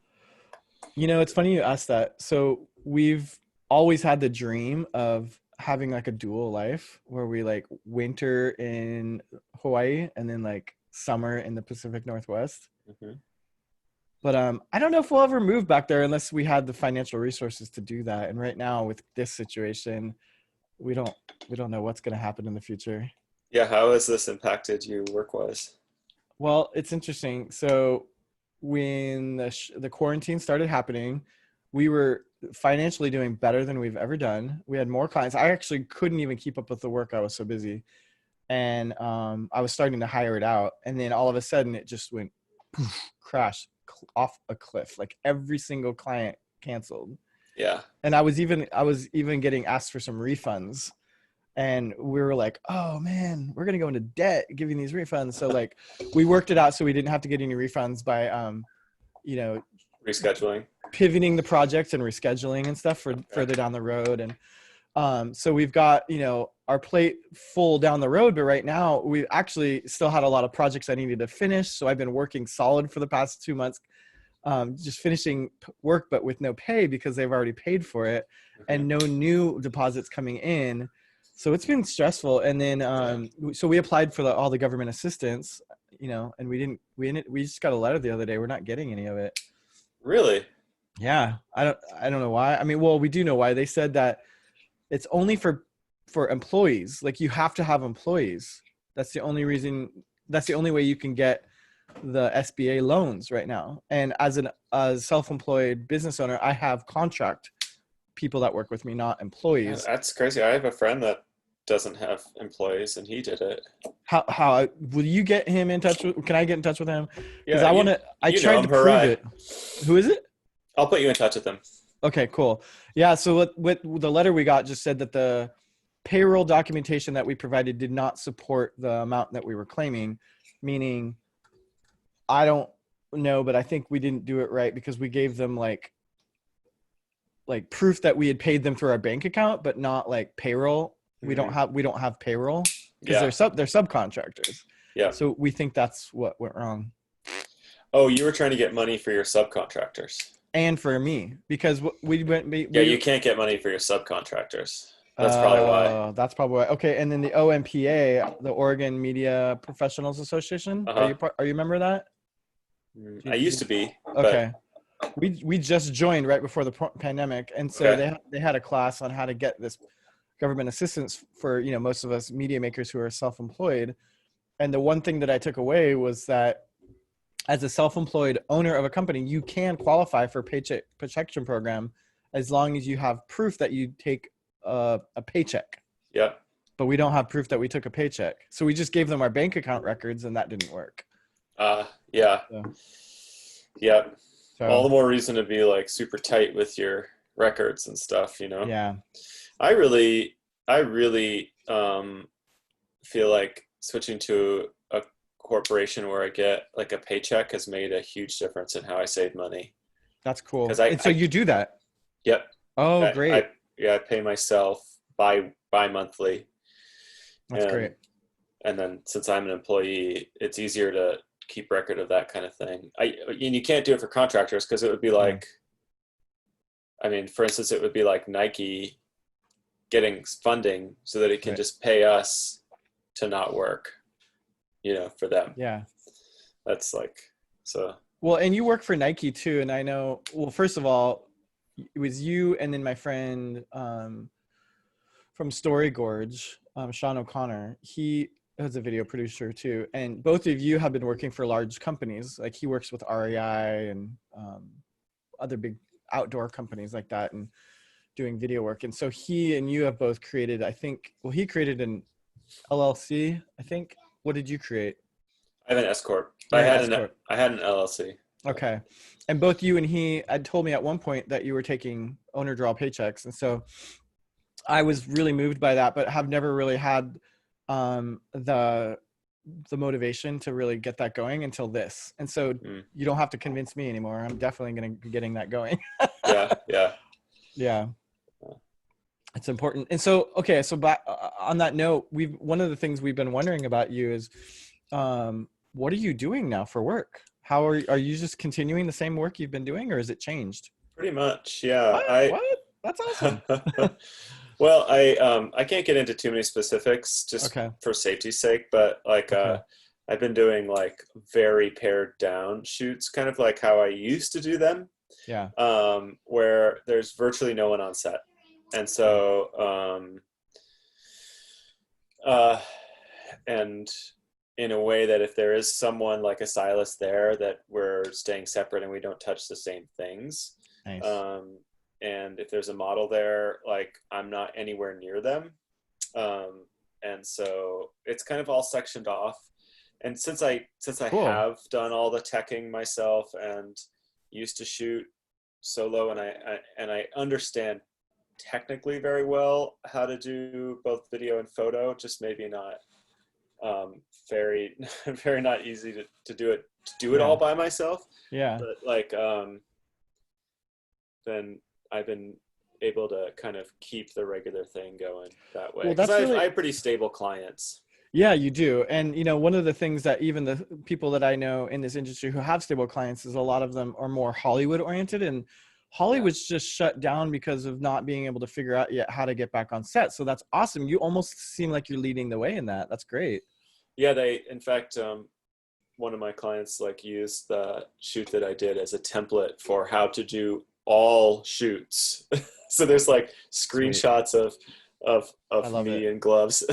S1: It's funny you asked that. So we've always had the dream of having like a dual life where we like winter in Hawaii and then like summer in the Pacific Northwest. But I don't know if we'll ever move back there unless we had the financial resources to do that. And right now with this situation, we don't know what's going to happen in the future.
S2: Yeah. How has this impacted you work-wise?
S1: Well, it's interesting. So when the quarantine started happening, we were financially doing better than we've ever done. We had more clients. I actually couldn't even keep up with the work. I was so busy. And I was starting to hire it out. And then all of a sudden it just went crash off a cliff. Like every single client canceled.
S2: Yeah.
S1: And I was even getting asked for some refunds. And we were like, oh man, we're going to go into debt giving these refunds. So like we worked it out so we didn't have to get any refunds by,
S2: rescheduling,
S1: pivoting the projects and rescheduling and stuff for further down the road. And so we've got, our plate full down the road, but right now we actually still had a lot of projects I needed to finish. So I've been working solid for the past 2 months, just finishing work, but with no pay because they've already paid for it and no new deposits coming in. So it's been stressful. And then, so we applied for all the government assistance, and we just got a letter the other day. We're not getting any of it.
S2: Really?
S1: Yeah. I don't know why. I mean, well, we do know why. They said that it's only for employees. Like you have to have employees. That's the only reason. That's the only way you can get the SBA loans right now. And as a self-employed business owner, I have contract people that work with me, not
S2: Yeah,
S1: employees.
S2: that's crazy. I have a friend that doesn't have employees, and he did it.
S1: How will you get him in touch with? Can I get in touch with him? Because
S2: Yeah,
S1: I want to. I
S2: you know
S1: tried
S2: him,
S1: to prove
S2: hooray!
S1: it. Who is it?
S2: I'll put you in touch with him.
S1: Okay, cool. Yeah. So what the letter we got just said that the payroll documentation that we provided did not support the amount that we were claiming, meaning I don't know, but I think we didn't do it right because we gave them like proof that we had paid them through our bank account, but not like payroll. We don't have payroll because
S2: Yeah,
S1: they're subcontractors.
S2: yeah.
S1: So we think that's what went wrong.
S2: Oh, you were trying to get money for your subcontractors.
S1: And for me, because we went,
S2: Yeah, you can't get money for your subcontractors. That's probably why.
S1: That's probably why. Okay, and then the OMPA, the Oregon Media Professionals Association.
S2: Uh-huh.
S1: Are you member of that?
S2: I used to be.
S1: Okay. We just joined right before the pandemic, and so they had a class on how to get this government assistance for most of us media makers who are self-employed. And the one thing that I took away was that as a self-employed owner of a company, you can qualify for paycheck protection program as long as you have proof that you take a paycheck.
S2: Yeah.
S1: But we don't have proof that we took a paycheck. So we just gave them our bank account records, and that didn't work.
S2: Yeah.
S1: So,
S2: yeah.
S1: so,
S2: all the more reason to be like super tight with your records and stuff,
S1: Yeah.
S2: I really feel like switching to a corporation where I get like a paycheck has made a huge difference in how I save money.
S1: That's cool.
S2: And
S1: so you do that?
S2: Yep.
S1: Oh, great.
S2: I pay myself bi-monthly.
S1: That's great.
S2: And then since I'm an employee, it's easier to keep record of that kind of thing. And you can't do it for contractors because it would be like, I mean, for instance, it would be like Nike getting funding so that it can just pay us to not work, for them.
S1: Yeah.
S2: That's like, so.
S1: Well, and you work for Nike too. And I know, well, first of all, it was you and then my friend from Story Gorge, Sean O'Connor. He is a video producer too. And both of you have been working for large companies. Like he works with REI and other big outdoor companies like that and doing video work. And so he and you have both created, he created an LLC, I think. What did you create?
S2: I have an S Corp. I had an LLC.
S1: Okay. And both you and he had told me at one point that you were taking owner draw paychecks. And so I was really moved by that, but have never really had the motivation to really get that going until this. And so you don't have to convince me anymore. I'm definitely going to be getting that going. Yeah. It's important. And so, okay. So back on that note, one of the things we've been wondering about you is, what are you doing now for work? How are you just continuing the same work you've been doing, or has it changed?
S2: Pretty much. Yeah.
S1: What? That's awesome.
S2: Well, I can't get into too many specifics just for safety's sake, but like, I've been doing like very pared down shoots, kind of like how I used to do them.
S1: Yeah.
S2: Where there's virtually no one on set. And so, and in a way that if there is someone like a stylist there, that we're staying separate and we don't touch the same things.
S1: Nice.
S2: And if there's a model there, like I'm not anywhere near them. And so it's kind of all sectioned off. And since I have done all the teching myself and used to shoot solo, and I understand technically very well how to do both video and photo, just maybe not very not easy to do it all by myself.
S1: Yeah.
S2: But like then I've been able to kind of keep the regular thing going that way. Because I have pretty stable clients.
S1: Yeah, you do. And, one of the things that even the people that I know in this industry who have stable clients is a lot of them are more Hollywood oriented, and Hollywood's just shut down because of not being able to figure out yet how to get back on set. So that's awesome. You almost seem like you're leading the way in that. That's great.
S2: Yeah, in fact, one of my clients like used the shoot that I did as a template for how to do all shoots. So there's like screenshots of me in gloves.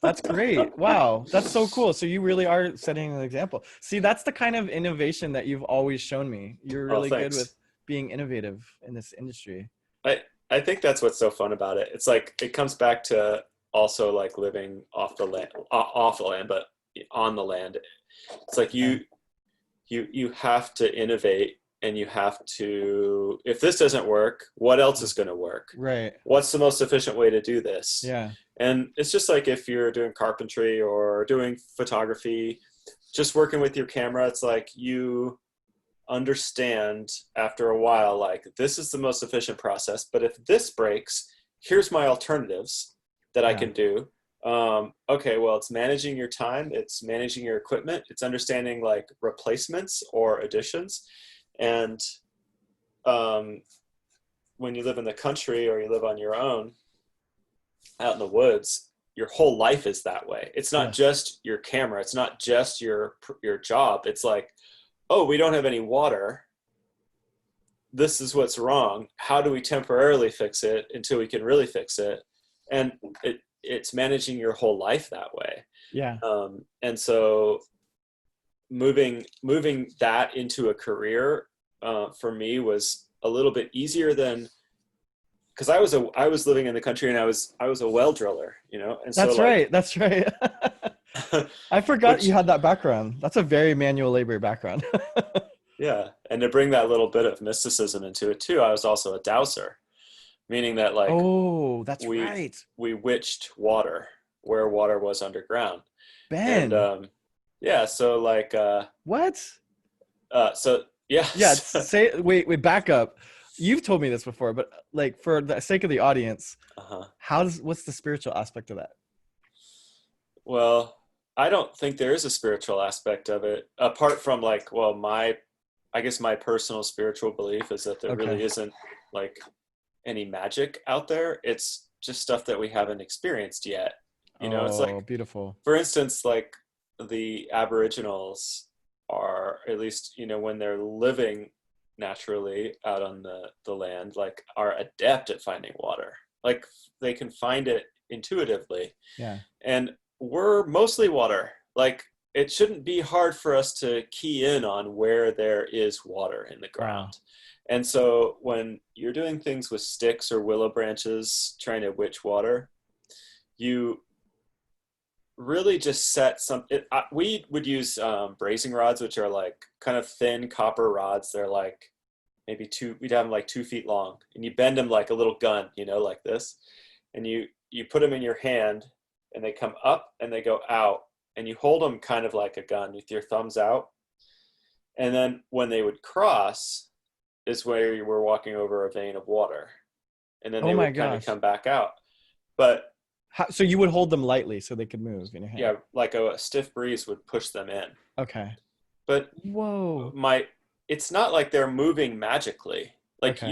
S1: That's great. Wow. That's so cool. So you really are setting an example. See, that's the kind of innovation that you've always shown me. You're really good with being innovative in this industry.
S2: I think that's what's so fun about it. It's like it comes back to also like living off the land, off the land, but on the land. It's like
S1: Yeah.
S2: you have to innovate, and you have to, if this doesn't work, what else is going to work?
S1: Right.
S2: What's the most efficient way to do this?
S1: Yeah.
S2: And it's just like if you're doing carpentry or doing photography, just working with your camera, it's like you understand after a while, like this is the most efficient process, but if this breaks, here's my alternatives that I
S1: Yeah.
S2: can do. Okay, well, it's managing your time, it's managing your equipment, it's understanding like replacements or additions. And when you live in the country or you live on your own out in the woods, your whole life is that way. It's not
S1: Yes.
S2: just your camera, it's not just your job. It's like, oh, we don't have any water, this is what's wrong, how do we temporarily fix it until we can really fix it? And it's managing your whole life that way.
S1: Yeah.
S2: And so moving that into a career for me was a little bit easier than, because I was living in the country and I was a well driller, you know, and so
S1: That's
S2: like,
S1: right. That's right. I forgot
S2: which,
S1: you had that background. That's a very manual labor background.
S2: yeah, and to bring that little bit of mysticism into it too, I was also a dowser, meaning that like
S1: Oh, that's
S2: we
S1: right.
S2: we witched water where water was underground. And
S1: Ben.
S2: yeah, so like
S1: What?
S2: so yeah.
S1: Yeah, say wait, back up. You've told me this before, but like for the sake of the audience,
S2: Uh-huh.
S1: what's the spiritual aspect of that?
S2: Well, I don't think there is a spiritual aspect of it apart from like, well, I guess my personal spiritual belief is that there
S1: Okay.
S2: really isn't like any magic out there. It's just stuff that we haven't experienced yet. You know, it's
S1: Oh,
S2: like,
S1: beautiful.
S2: for instance, like the Aboriginals are, at least, you know, when they're living naturally out on the land, like are adept at finding water. Like they can find it intuitively.
S1: Yeah.
S2: And we're mostly water. Like it shouldn't be hard for us to key in on where there is water in the
S1: Wow.
S2: ground. And so when you're doing things with sticks or willow branches trying to witch water, you really just set some, we would use brazing rods, which are like kind of thin copper rods. They're like maybe we'd have them like 2 feet long, and you bend them like a little gun, you know, like this. And you put them in your hand, and they come up and they go out, and you hold them kind of like a gun with your thumbs out. And then when they would cross is where you were walking over a vein of water, and then
S1: Oh
S2: they
S1: my
S2: would kind of
S1: gosh.
S2: come back out. But
S1: So you would hold them lightly so they could move in your hand.
S2: yeah, like a stiff breeze would push them in.
S1: Okay.
S2: But
S1: Whoa.
S2: it's not like they're moving magically. Like
S1: Okay.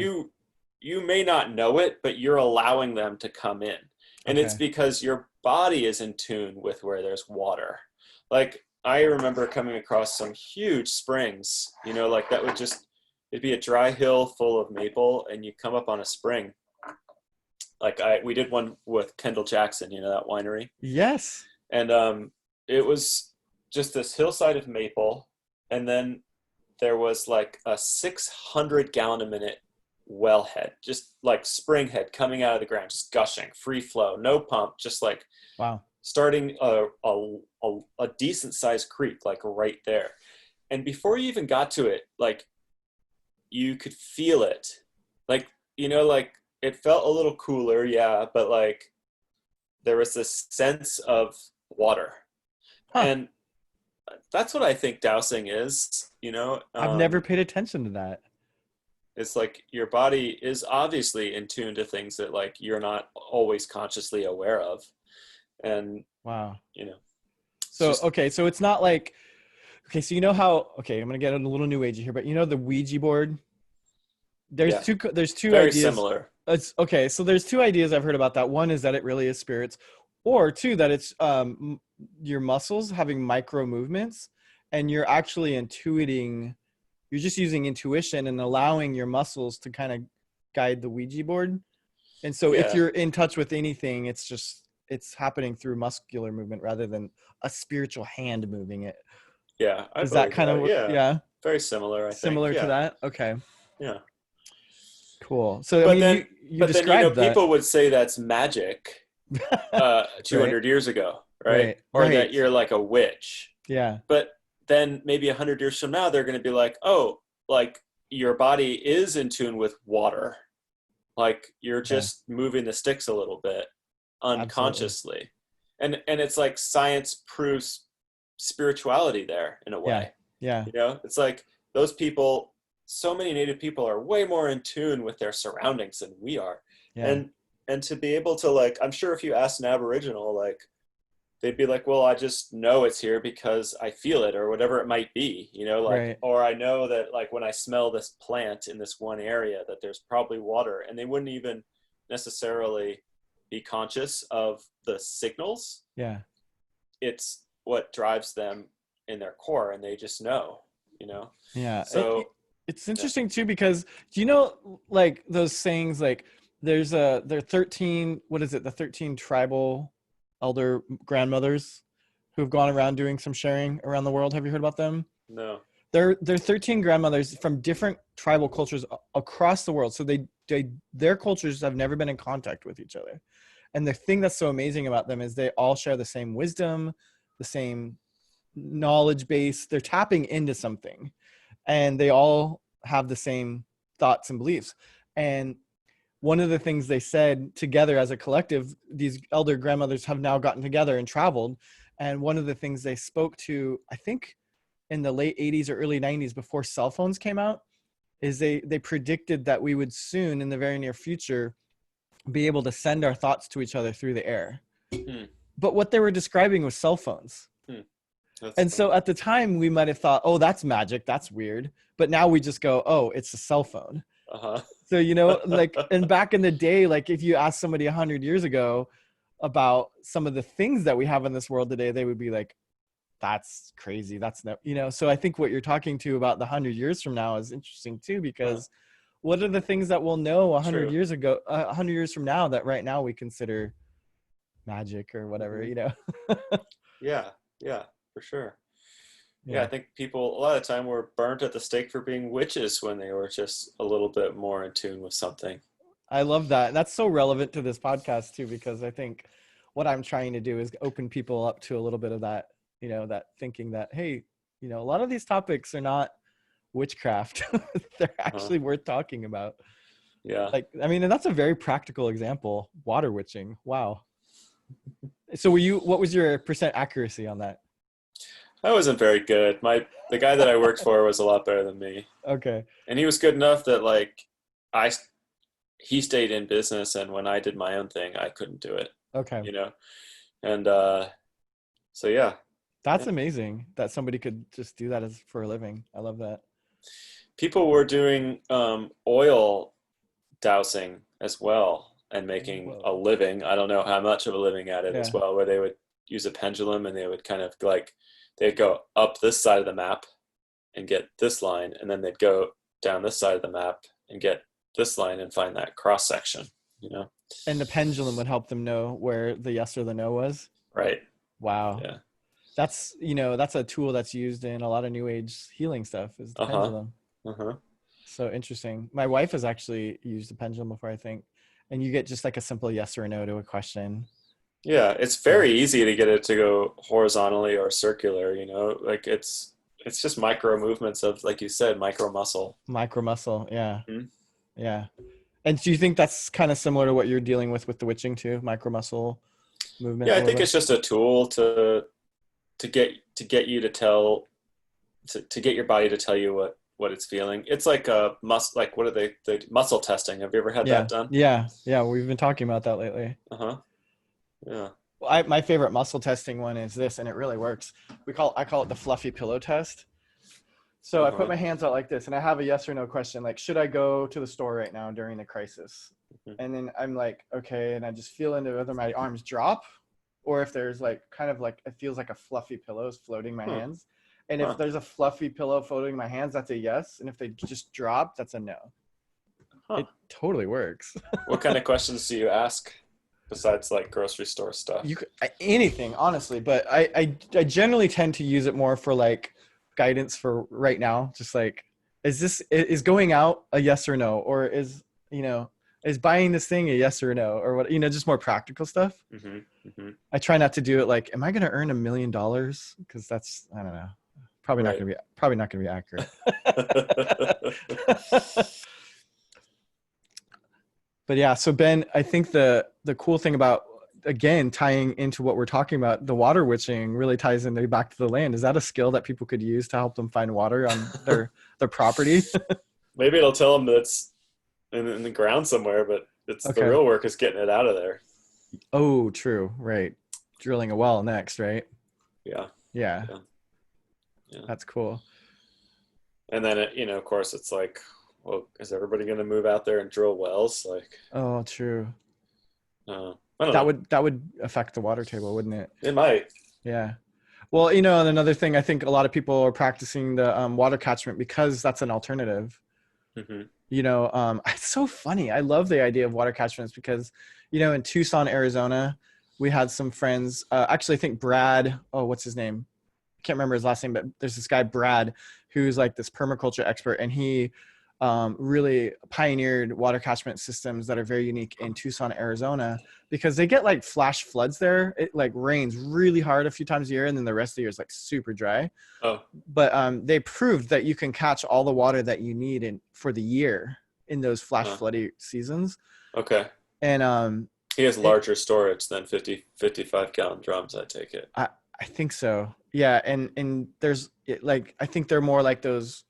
S2: you may not know it, but you're allowing them to come in. And it's
S1: Okay.
S2: because your body is in tune with where there's water. Like I remember coming across some huge springs, you know, like that would just, it'd be a dry hill full of maple, and you come up on a spring. Like we did one with Kendall Jackson, you know, that winery.
S1: Yes.
S2: And it was just this hillside of maple, and then there was like a 600 gallon a minute wellhead, just like spring head coming out of the ground, just gushing, free flow, no pump, just like
S1: Wow.
S2: starting a decent sized creek, like right there. And before you even got to it, like you could feel it, like, you know, like it felt a little cooler, yeah, but like there was this sense of water.
S1: Huh.
S2: And that's what I think dowsing is, you know.
S1: I've never paid attention to that.
S2: It's like your body is obviously in tune to things that like you're not always consciously aware of. And,
S1: Wow.
S2: you know, it's
S1: So,
S2: just,
S1: okay. So it's not like, okay. So you know how, okay, I'm going to get a little new agey here, but you know, the Ouija board,
S2: yeah,
S1: there's two
S2: very
S1: ideas.
S2: similar.
S1: It's okay. So there's two ideas I've heard about that. One is that it really is spirits, or two, that it's your muscles having micro movements, and you're actually intuiting. You're just using intuition and allowing your muscles to kind of guide the Ouija board. And so if
S2: Yeah.
S1: you're in touch with anything, it's happening through muscular movement rather than a spiritual hand moving it.
S2: Yeah. I
S1: Is that
S2: believe
S1: kind
S2: that.
S1: of,
S2: Yeah.
S1: yeah,
S2: Very similar, I think.
S1: similar to
S2: Yeah.
S1: that? Okay.
S2: Yeah.
S1: Cool. So I
S2: But
S1: mean,
S2: then,
S1: you described that.
S2: people would say that's magic
S1: Right.
S2: 200 years ago, right?
S1: Right.
S2: Or that
S1: Right.
S2: you're like a witch.
S1: Yeah.
S2: But then maybe 100 years from now, they're going to be like, oh, like your body is in tune with water. Like you're
S1: Yeah.
S2: just moving the sticks a little bit
S1: Absolutely.
S2: unconsciously. And it's like science proves spirituality there in a
S1: Yeah.
S2: way.
S1: Yeah.
S2: You know, it's like those people, so many native people are way more in tune with their surroundings than we are.
S1: Yeah.
S2: And to be able to, like, I'm sure if you asked an Aboriginal, like, they'd be like, well, I just know it's here because I feel it, or whatever it might be, you know, like,
S1: Right.
S2: or I know that, like, when I smell this plant in this one area that there's probably water, and they wouldn't even necessarily be conscious of the signals.
S1: Yeah.
S2: It's what drives them in their core, and they just know, you know.
S1: Yeah.
S2: So
S1: It's
S2: yeah.
S1: interesting too, because do you know, like those sayings, like there are 13, what is it? The 13 tribal elder grandmothers who've gone around doing some sharing around the world. Have you heard about them?
S2: No.
S1: They're 13 grandmothers from different tribal cultures across the world. So their cultures have never been in contact with each other. And the thing that's so amazing about them is they all share the same wisdom, the same knowledge base. They're tapping into something, and they all have the same thoughts and beliefs. And one of the things they said together as a collective, these elder grandmothers have now gotten together and traveled. And one of the things they spoke to, I think in the late 80s or early 90s, before cell phones came out, is they predicted that we would soon, in the very near future, be able to send our thoughts to each other through the air.
S2: Hmm.
S1: But what they were describing was cell phones.
S2: Hmm.
S1: And so at the time we might have thought, oh, that's magic, that's weird. But now we just go, oh, it's a cell phone.
S2: Uh-huh.
S1: So, you know, like, and back in the day, like if you asked somebody 100 years ago about some of the things that we have in this world today, they would be like, that's crazy. That's no, you know. So I think what you're talking to about the 100 years from now is interesting too, because what are the things that we'll know 100
S2: True.
S1: years ago, 100 years from now, that right now we consider magic or whatever,
S2: Mm-hmm.
S1: you know?
S2: Yeah, for sure. Yeah, I
S1: Yeah.
S2: think people a lot of time were burnt at the stake for being witches when they were just a little bit more in tune with something.
S1: I love that. That's so relevant to this podcast too, because I think what I'm trying to do is open people up to a little bit of that, you know, that thinking that, hey, you know, a lot of these topics are not witchcraft. They're
S2: Uh-huh.
S1: actually worth talking about.
S2: Yeah.
S1: Like, I mean, and that's a very practical example, water witching. Wow. So what was your percent accuracy on that?
S2: I wasn't very good. The guy that I worked for was a lot better than me.
S1: Okay.
S2: And he was good enough that, like, I he stayed in business, and when I did my own thing, I couldn't do it,
S1: Okay.
S2: you know. And so yeah.
S1: That's
S2: Yeah.
S1: amazing that somebody could just do that as for a living. I love that.
S2: People were doing oil dousing as well and making
S1: Whoa.
S2: a living. I don't know how much of a living at it as
S1: Yeah.
S2: well, where they would use a pendulum and they would kind of like, they'd go up this side of the map and get this line, and then they'd go down this side of the map and get this line and find that cross section, you know?
S1: And the pendulum would help them know where the yes or the no was.
S2: Right.
S1: Wow.
S2: Yeah.
S1: That's, you know, that's a tool that's used in a lot of new age healing stuff, is the
S2: Uh-huh.
S1: pendulum.
S2: Uh-huh.
S1: So interesting. My wife has actually used the pendulum before, I think. And you get just like a simple yes or no to a question.
S2: Yeah, it's very easy to get it to go horizontally or circular, you know? Like it's just micro movements of, like you said, micro muscle.
S1: Micro muscle. Yeah.
S2: Mm-hmm.
S1: Yeah. And do you think that's kind of similar to what you're dealing with the witching too? Micro muscle movement
S2: Yeah,
S1: a
S2: I
S1: little
S2: think
S1: bit?
S2: it's just a tool to get you to get your body to tell you what it's feeling. It's like a like what are they muscle testing. Have you ever had that
S1: Yeah.
S2: done?
S1: Yeah. Yeah. We've been talking about that lately.
S2: Uh-huh. Yeah.
S1: Well, my favorite muscle testing one is this, and it really works. I call it the fluffy pillow test. So I put
S2: Uh-huh.
S1: my hands out like this, and I have a yes or no question, like, should I go to the store right now during the crisis?
S2: Mhm.
S1: And then I'm like, okay, and I just feel into whether my arms drop, or if there's like kind of like it feels like a fluffy pillow is floating my
S2: Huh.
S1: hands. And if
S2: Huh.
S1: there's a fluffy pillow floating my hands, that's a yes. And if they just drop, that's a no.
S2: Huh.
S1: It totally works.
S2: What kind of questions do you ask besides like grocery store stuff?
S1: Anything, honestly, but I generally tend to use it more for like guidance for right now. Just like, is going out a yes or no, or is you know, is buying this thing a yes or no, or what, just more practical stuff.
S2: Mm-hmm. Mm-hmm.
S1: I try not to do it like, am I going to earn $1 million? Because that's, I don't know,
S2: Right.
S1: probably not going to be accurate. But yeah, so Ben, I think the cool thing about, again, tying into what we're talking about, the water witching really ties into back to the land. Is that a skill that people could use to help them find water on their property?
S2: Maybe it'll tell them that it's in the ground somewhere, but it's the
S1: Okay.
S2: real work is getting it out of there.
S1: Oh, true. Right. Drilling a well next, right?
S2: Yeah.
S1: Yeah,
S2: Yeah. Yeah.
S1: that's cool.
S2: And then of course, it's like, well, is everybody going to move out there and drill wells? Like,
S1: Oh, true.
S2: I don't know.
S1: That would affect the water table, wouldn't it?
S2: It might.
S1: Yeah. Well, and another thing, I think a lot of people are practicing the water catchment because that's an alternative.
S2: Mm-hmm.
S1: It's so funny. I love the idea of water catchments because, in Tucson, Arizona, we had some friends. Actually, I think Brad. Oh, what's his name? I can't remember his last name, but there's this guy Brad who's like this permaculture expert, and he really pioneered water catchment systems that are very unique in Tucson, Arizona, because they get like flash floods there. It like rains really hard a few times a year, and then the rest of the year is like super dry.
S2: Oh,
S1: But they proved that you can catch all the water that you need for the year in those flash floody seasons.
S2: okay.
S1: And
S2: He has larger storage than 55 gallon drums, I take it.
S1: I think so. Yeah, and there's like, I think they're more like those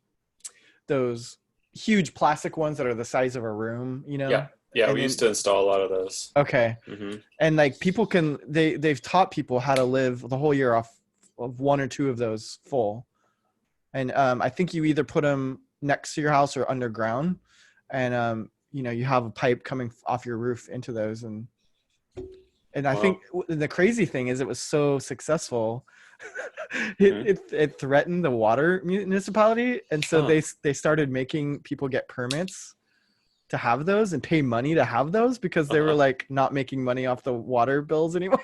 S1: huge plastic ones that are the size of a room,
S2: Yeah. Yeah,
S1: And
S2: we
S1: then,
S2: used to install a lot of those.
S1: okay.
S2: Mm-hmm.
S1: And like people they've taught people how to live the whole year off of one or two of those full. And I think you either put them next to your house or underground, and you have a pipe coming off your roof into those. And I think the crazy thing is it was so successful, it threatened the water municipality, and so they started making people get permits to have those and pay money to have those because they were like not making money off the water bills anymore.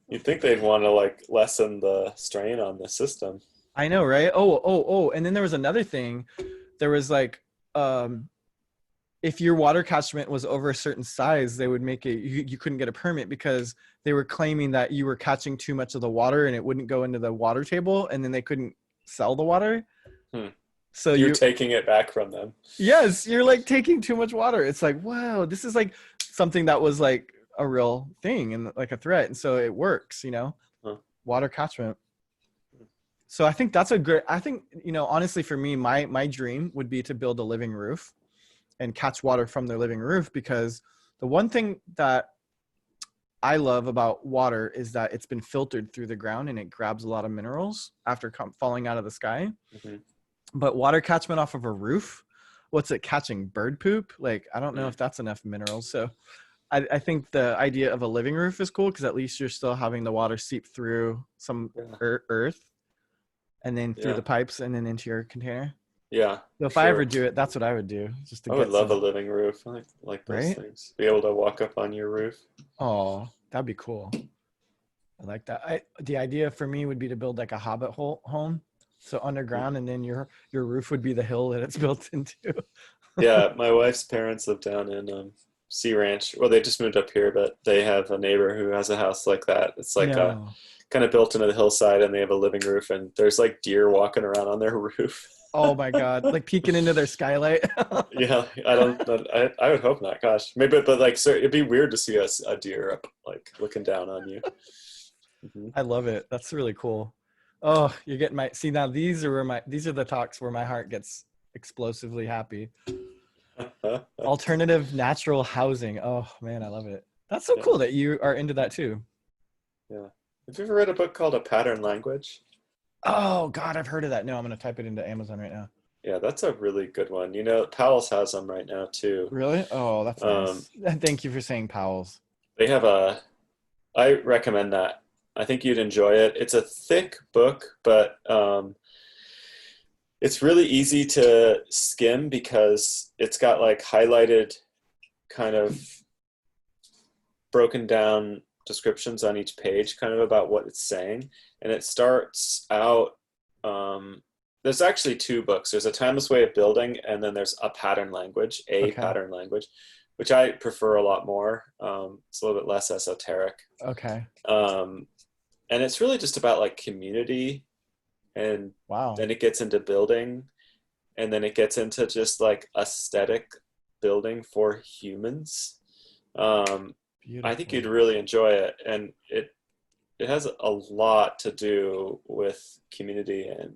S2: You'd think they'd want to like lessen the strain on the system.
S1: I know, right? Oh, and then there was another thing. There was like, if your water catchment was over a certain size, they would make it, you couldn't get a permit because they were claiming that you were catching too much of the water and it wouldn't go into the water table, and then they couldn't sell the water. So
S2: you're taking it back from them.
S1: Yes, you're like taking too much water. It's like, wow, this is like something that was like a real thing and like a threat. And so it works, water catchment. So I think that's honestly for me, my dream would be to build a living roof and catch water from their living roof, because the one thing that I love about water is that it's been filtered through the ground and it grabs a lot of minerals after falling out of the sky. Mm-hmm. But water catchment off of a roof, what's it catching? Bird poop? Like, I don't know if that's enough minerals. So I think the idea of a living roof is cool because at least you're still having the water seep through some earth and then through the pipes and then into your container.
S2: Yeah.
S1: So if I ever do it, that's what I would do. Just to
S2: I would love a living roof. I like those things. Be able to walk up on your roof.
S1: Oh, that'd be cool. I like that. The idea for me would be to build like a hobbit home. So underground, and then your roof would be the hill that it's built into.
S2: Yeah, my wife's parents live down in Sea Ranch. Well, they just moved up here, but they have a neighbor who has a house like that. It's like kind of built into the hillside, and they have a living roof, and there's like deer walking around on their roof.
S1: Oh my God! Like peeking into their skylight.
S2: Yeah, I would hope not. Gosh, maybe, but like, so it'd be weird to see a deer up, like looking down on you.
S1: Mm-hmm. I love it. That's really cool. Oh, you're getting now these are the talks where my heart gets explosively happy. Alternative natural housing. Oh man, I love it. That's so cool that you are into that too.
S2: Yeah. Have you ever read a book called A Pattern Language?
S1: Oh God, I've heard of that. No, I'm going to type it into Amazon right now.
S2: Yeah, that's a really good one. Powell's has them right now too.
S1: Really? Oh, that's nice. Thank you for saying Powell's.
S2: They have I recommend that. I think you'd enjoy it. It's a thick book, but it's really easy to skim because it's got like highlighted kind of broken down descriptions on each page kind of about what it's saying. And it starts out There's actually two books. There's A Timeless Way of Building, and then there's A Pattern Language,
S1: Okay.
S2: which I prefer a lot more. It's a little bit less esoteric.
S1: Okay.
S2: Um, and it's really just about like community, and
S1: Wow.
S2: then it gets into building, and then it gets into just like aesthetic building for humans. I think
S1: Beautiful.
S2: you'd really enjoy it, and it has a lot to do with community and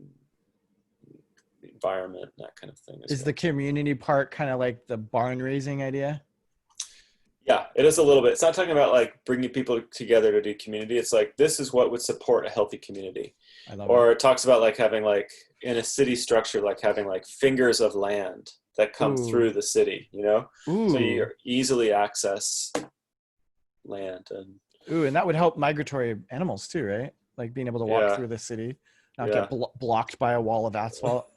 S2: the environment, and that kind of thing as
S1: Is the
S2: well.
S1: community part kind of like the barn raising idea?
S2: Yeah, it is a little bit. It's not talking about like bringing people together to do community. It's like this is what would support a healthy community.
S1: I love it.
S2: Or it talks about like having like in a city structure, like having like fingers of land that come
S1: Ooh.
S2: through the city, you know? So you
S1: Ooh.
S2: easily access land and
S1: Ooh, and that would help migratory animals too, right? Like being able to walk
S2: yeah,
S1: through the city, not get
S2: yeah.
S1: blocked by a wall of asphalt.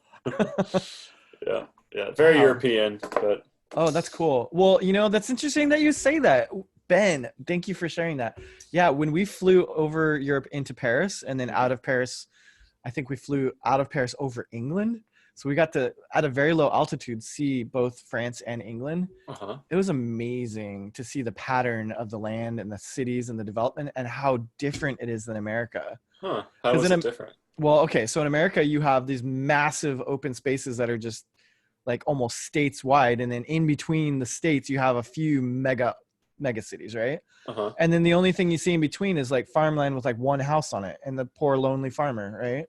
S2: Yeah, yeah. Very
S1: Wow.
S2: European, but
S1: Oh, that's cool. Well, that's interesting that you say that. Ben, thank you for sharing that. Yeah, when we flew over Europe into Paris and then out of Paris, I think we flew out of Paris over England. So we got to, at a very low altitude, see both France and England.
S2: uh-huh.
S1: It was amazing to see the pattern of the land and the cities and the development and how different it is than America.
S2: Huh. How
S1: Because
S2: was it different?
S1: well, okay, so in America, you have these massive open spaces that are just like almost states wide. And then in between the states, you have a few mega cities, right?
S2: Uh-huh.
S1: And then the only thing you see in between is like farmland with like one house on it and the poor lonely farmer, right?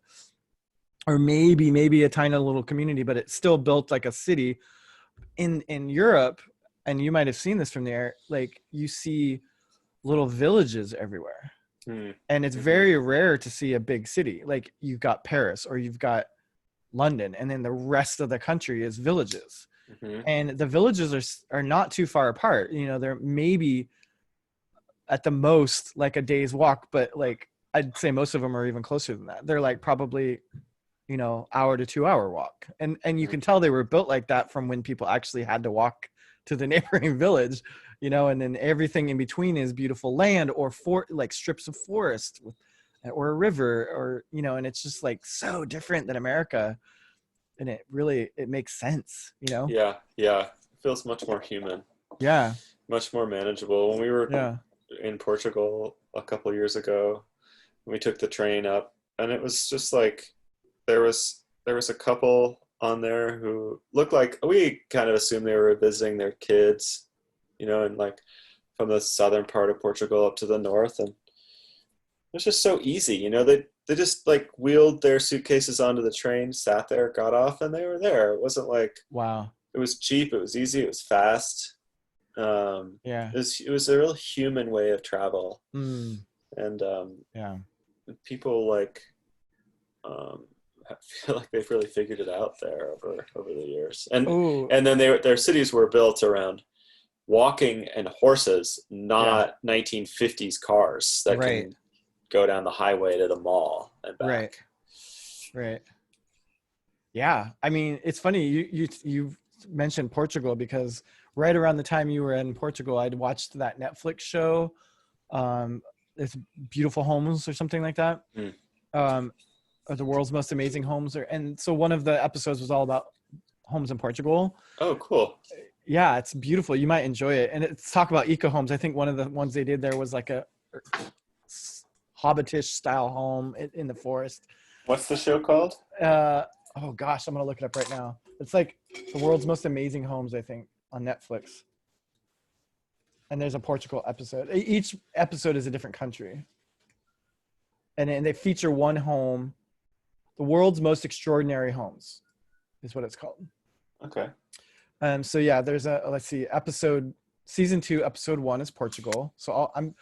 S1: Or maybe a tiny little community, but it's still built like a city. In Europe, and you might have seen this from there, like you see little villages everywhere.
S2: Hmm.
S1: And it's
S2: Mm-hmm.
S1: very rare to see a big city. Like you've got Paris or you've got London, and then the rest of the country is villages.
S2: Mm-hmm.
S1: And the villages are not too far apart. They're maybe at the most like a day's walk, but like I'd say most of them are even closer than that. They're like probably hour to 2 hour walk. And you
S2: Mm-hmm.
S1: can tell they were built like that from when people actually had to walk to the neighboring village, and then everything in between is beautiful land or like strips of forest or a river and it's just like so different than America. And it makes sense.
S2: Yeah, yeah. It feels much more human,
S1: Yeah.
S2: much more manageable. When we were
S1: Yeah.
S2: in Portugal a couple years ago, we took the train up, and it was just like there was a couple on there who looked like we kind of assumed they were visiting their kids, and like from the southern part of Portugal up to the north, and it was just so easy. They just like wheeled their suitcases onto the train, sat there, got off, and they were there. It wasn't like
S1: Wow.
S2: it was cheap. It was easy. It was fast.
S1: Yeah.
S2: It was a real human way of travel,
S1: Mm.
S2: and
S1: Yeah.
S2: people like um, I feel like they've really figured it out there over the years, and
S1: Oh,
S2: and then their cities were built around walking and horses,
S1: yeah.
S2: not 1950s cars that
S1: Right.
S2: can go down the highway to the mall and
S1: Right.
S2: back.
S1: Right. Yeah. I mean, it's funny you mentioned Portugal because right around the time you were in Portugal, I'd watched that Netflix show. It's Beautiful Homes or something like that.
S2: Mm.
S1: Or the world's most amazing homes. And so one of the episodes was all about homes in Portugal.
S2: Oh, cool.
S1: Yeah, it's beautiful. You might enjoy it. And it's talk about eco homes. I think one of the ones they did there was like a hobbitish style home in the forest.
S2: What's the show called?
S1: Oh gosh, I'm gonna look it up right now. It's like the world's most amazing homes, I think, on Netflix. And there's a Portugal episode. Each episode is a different country. And they feature one home. The world's most extraordinary homes is what it's called.
S2: Okay.
S1: So yeah, there's let's see, season 2, episode 1 is Portugal. So I'm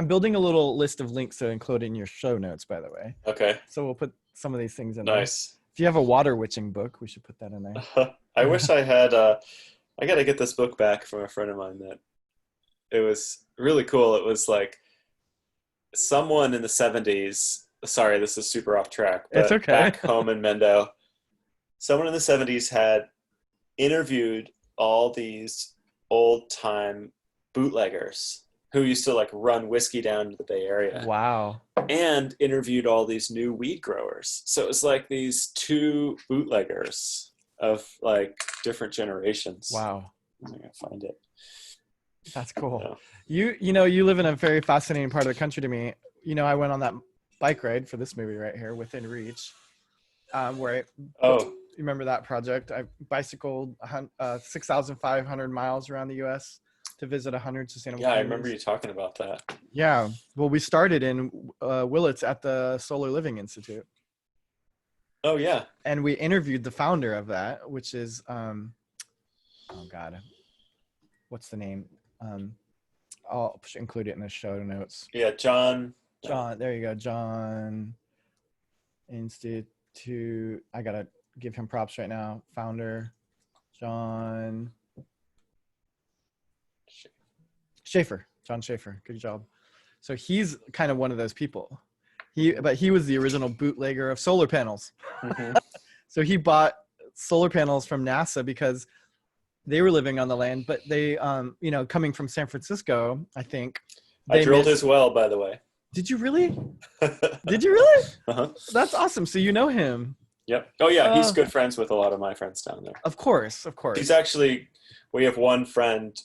S1: building a little list of links to include in your show notes, by the way.
S2: Okay.
S1: So we'll put some of these things in
S2: Nice.
S1: there. If you have a water witching book, we should put that in there.
S2: I wish I had. I got to get this book back from a friend of mine. That it was really cool. It was like someone in the 70s. Sorry, this is super off track. But
S1: It's okay.
S2: back home in Mendo, someone in the 70s had interviewed all these old time bootleggers who used to like run whiskey down to the Bay Area.
S1: Wow.
S2: And interviewed all these new weed growers. So it was like these two bootleggers of like different generations.
S1: Wow.
S2: I'm gonna find it.
S1: That's cool.
S2: Yeah.
S1: You live in a very fascinating part of the country to me. I went on that bike ride for this movie right here, Within Reach, where you remember that project? I bicycled 6,500 miles around the U.S. to visit 100 sustainable
S2: Yeah, I
S1: communities.
S2: remember you talking about that.
S1: Yeah. Well, we started in Willits at the Solar Living Institute.
S2: Oh, yeah.
S1: And we interviewed the founder of that, which is, oh God, what's the name? I'll include it in the show notes.
S2: Yeah, John,
S1: there you go. John Institute. I got to give him props right now. Founder, John Schaefer. John Schaefer. Good job. So he's kind of one of those people. But he was the original bootlegger of solar panels.
S2: Mm-hmm.
S1: So he bought solar panels from NASA because they were living on the land, but they, coming from San Francisco, I think.
S2: I drilled his well, by the way.
S1: Did you really? Did you really?
S2: Uh-huh.
S1: That's awesome. So you know him.
S2: Yep. Oh, yeah. He's good friends with a lot of my friends down there.
S1: Of course.
S2: He's actually, we have one friend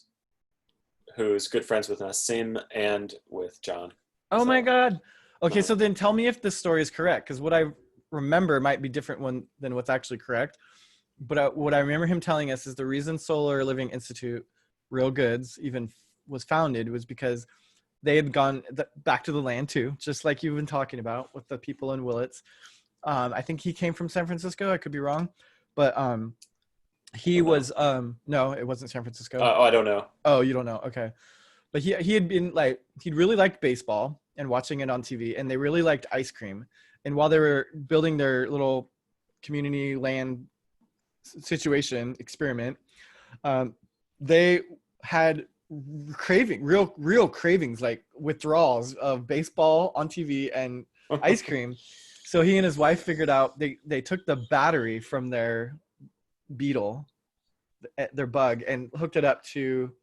S2: who's good friends with Nassim and with John.
S1: Oh, my God. Okay, so then tell me if this story is correct, because what I remember might be different than what's actually correct. But what I remember him telling us is the reason Solar Living Institute, Real Goods, even was founded was because they had gone back to the land too, just like you've been talking about with the people in Willits. I think he came from San Francisco. I could be wrong, but he was no, it wasn't San Francisco.
S2: I don't know.
S1: Oh, you don't know? Okay, but he had been he'd really liked baseball and watching it on TV, and they really liked ice cream. And while they were building their little community land situation experiment, they had real cravings, like withdrawals of baseball on TV and ice cream. So he and his wife figured out they took the battery from their Beetle, their Bug, and hooked it up to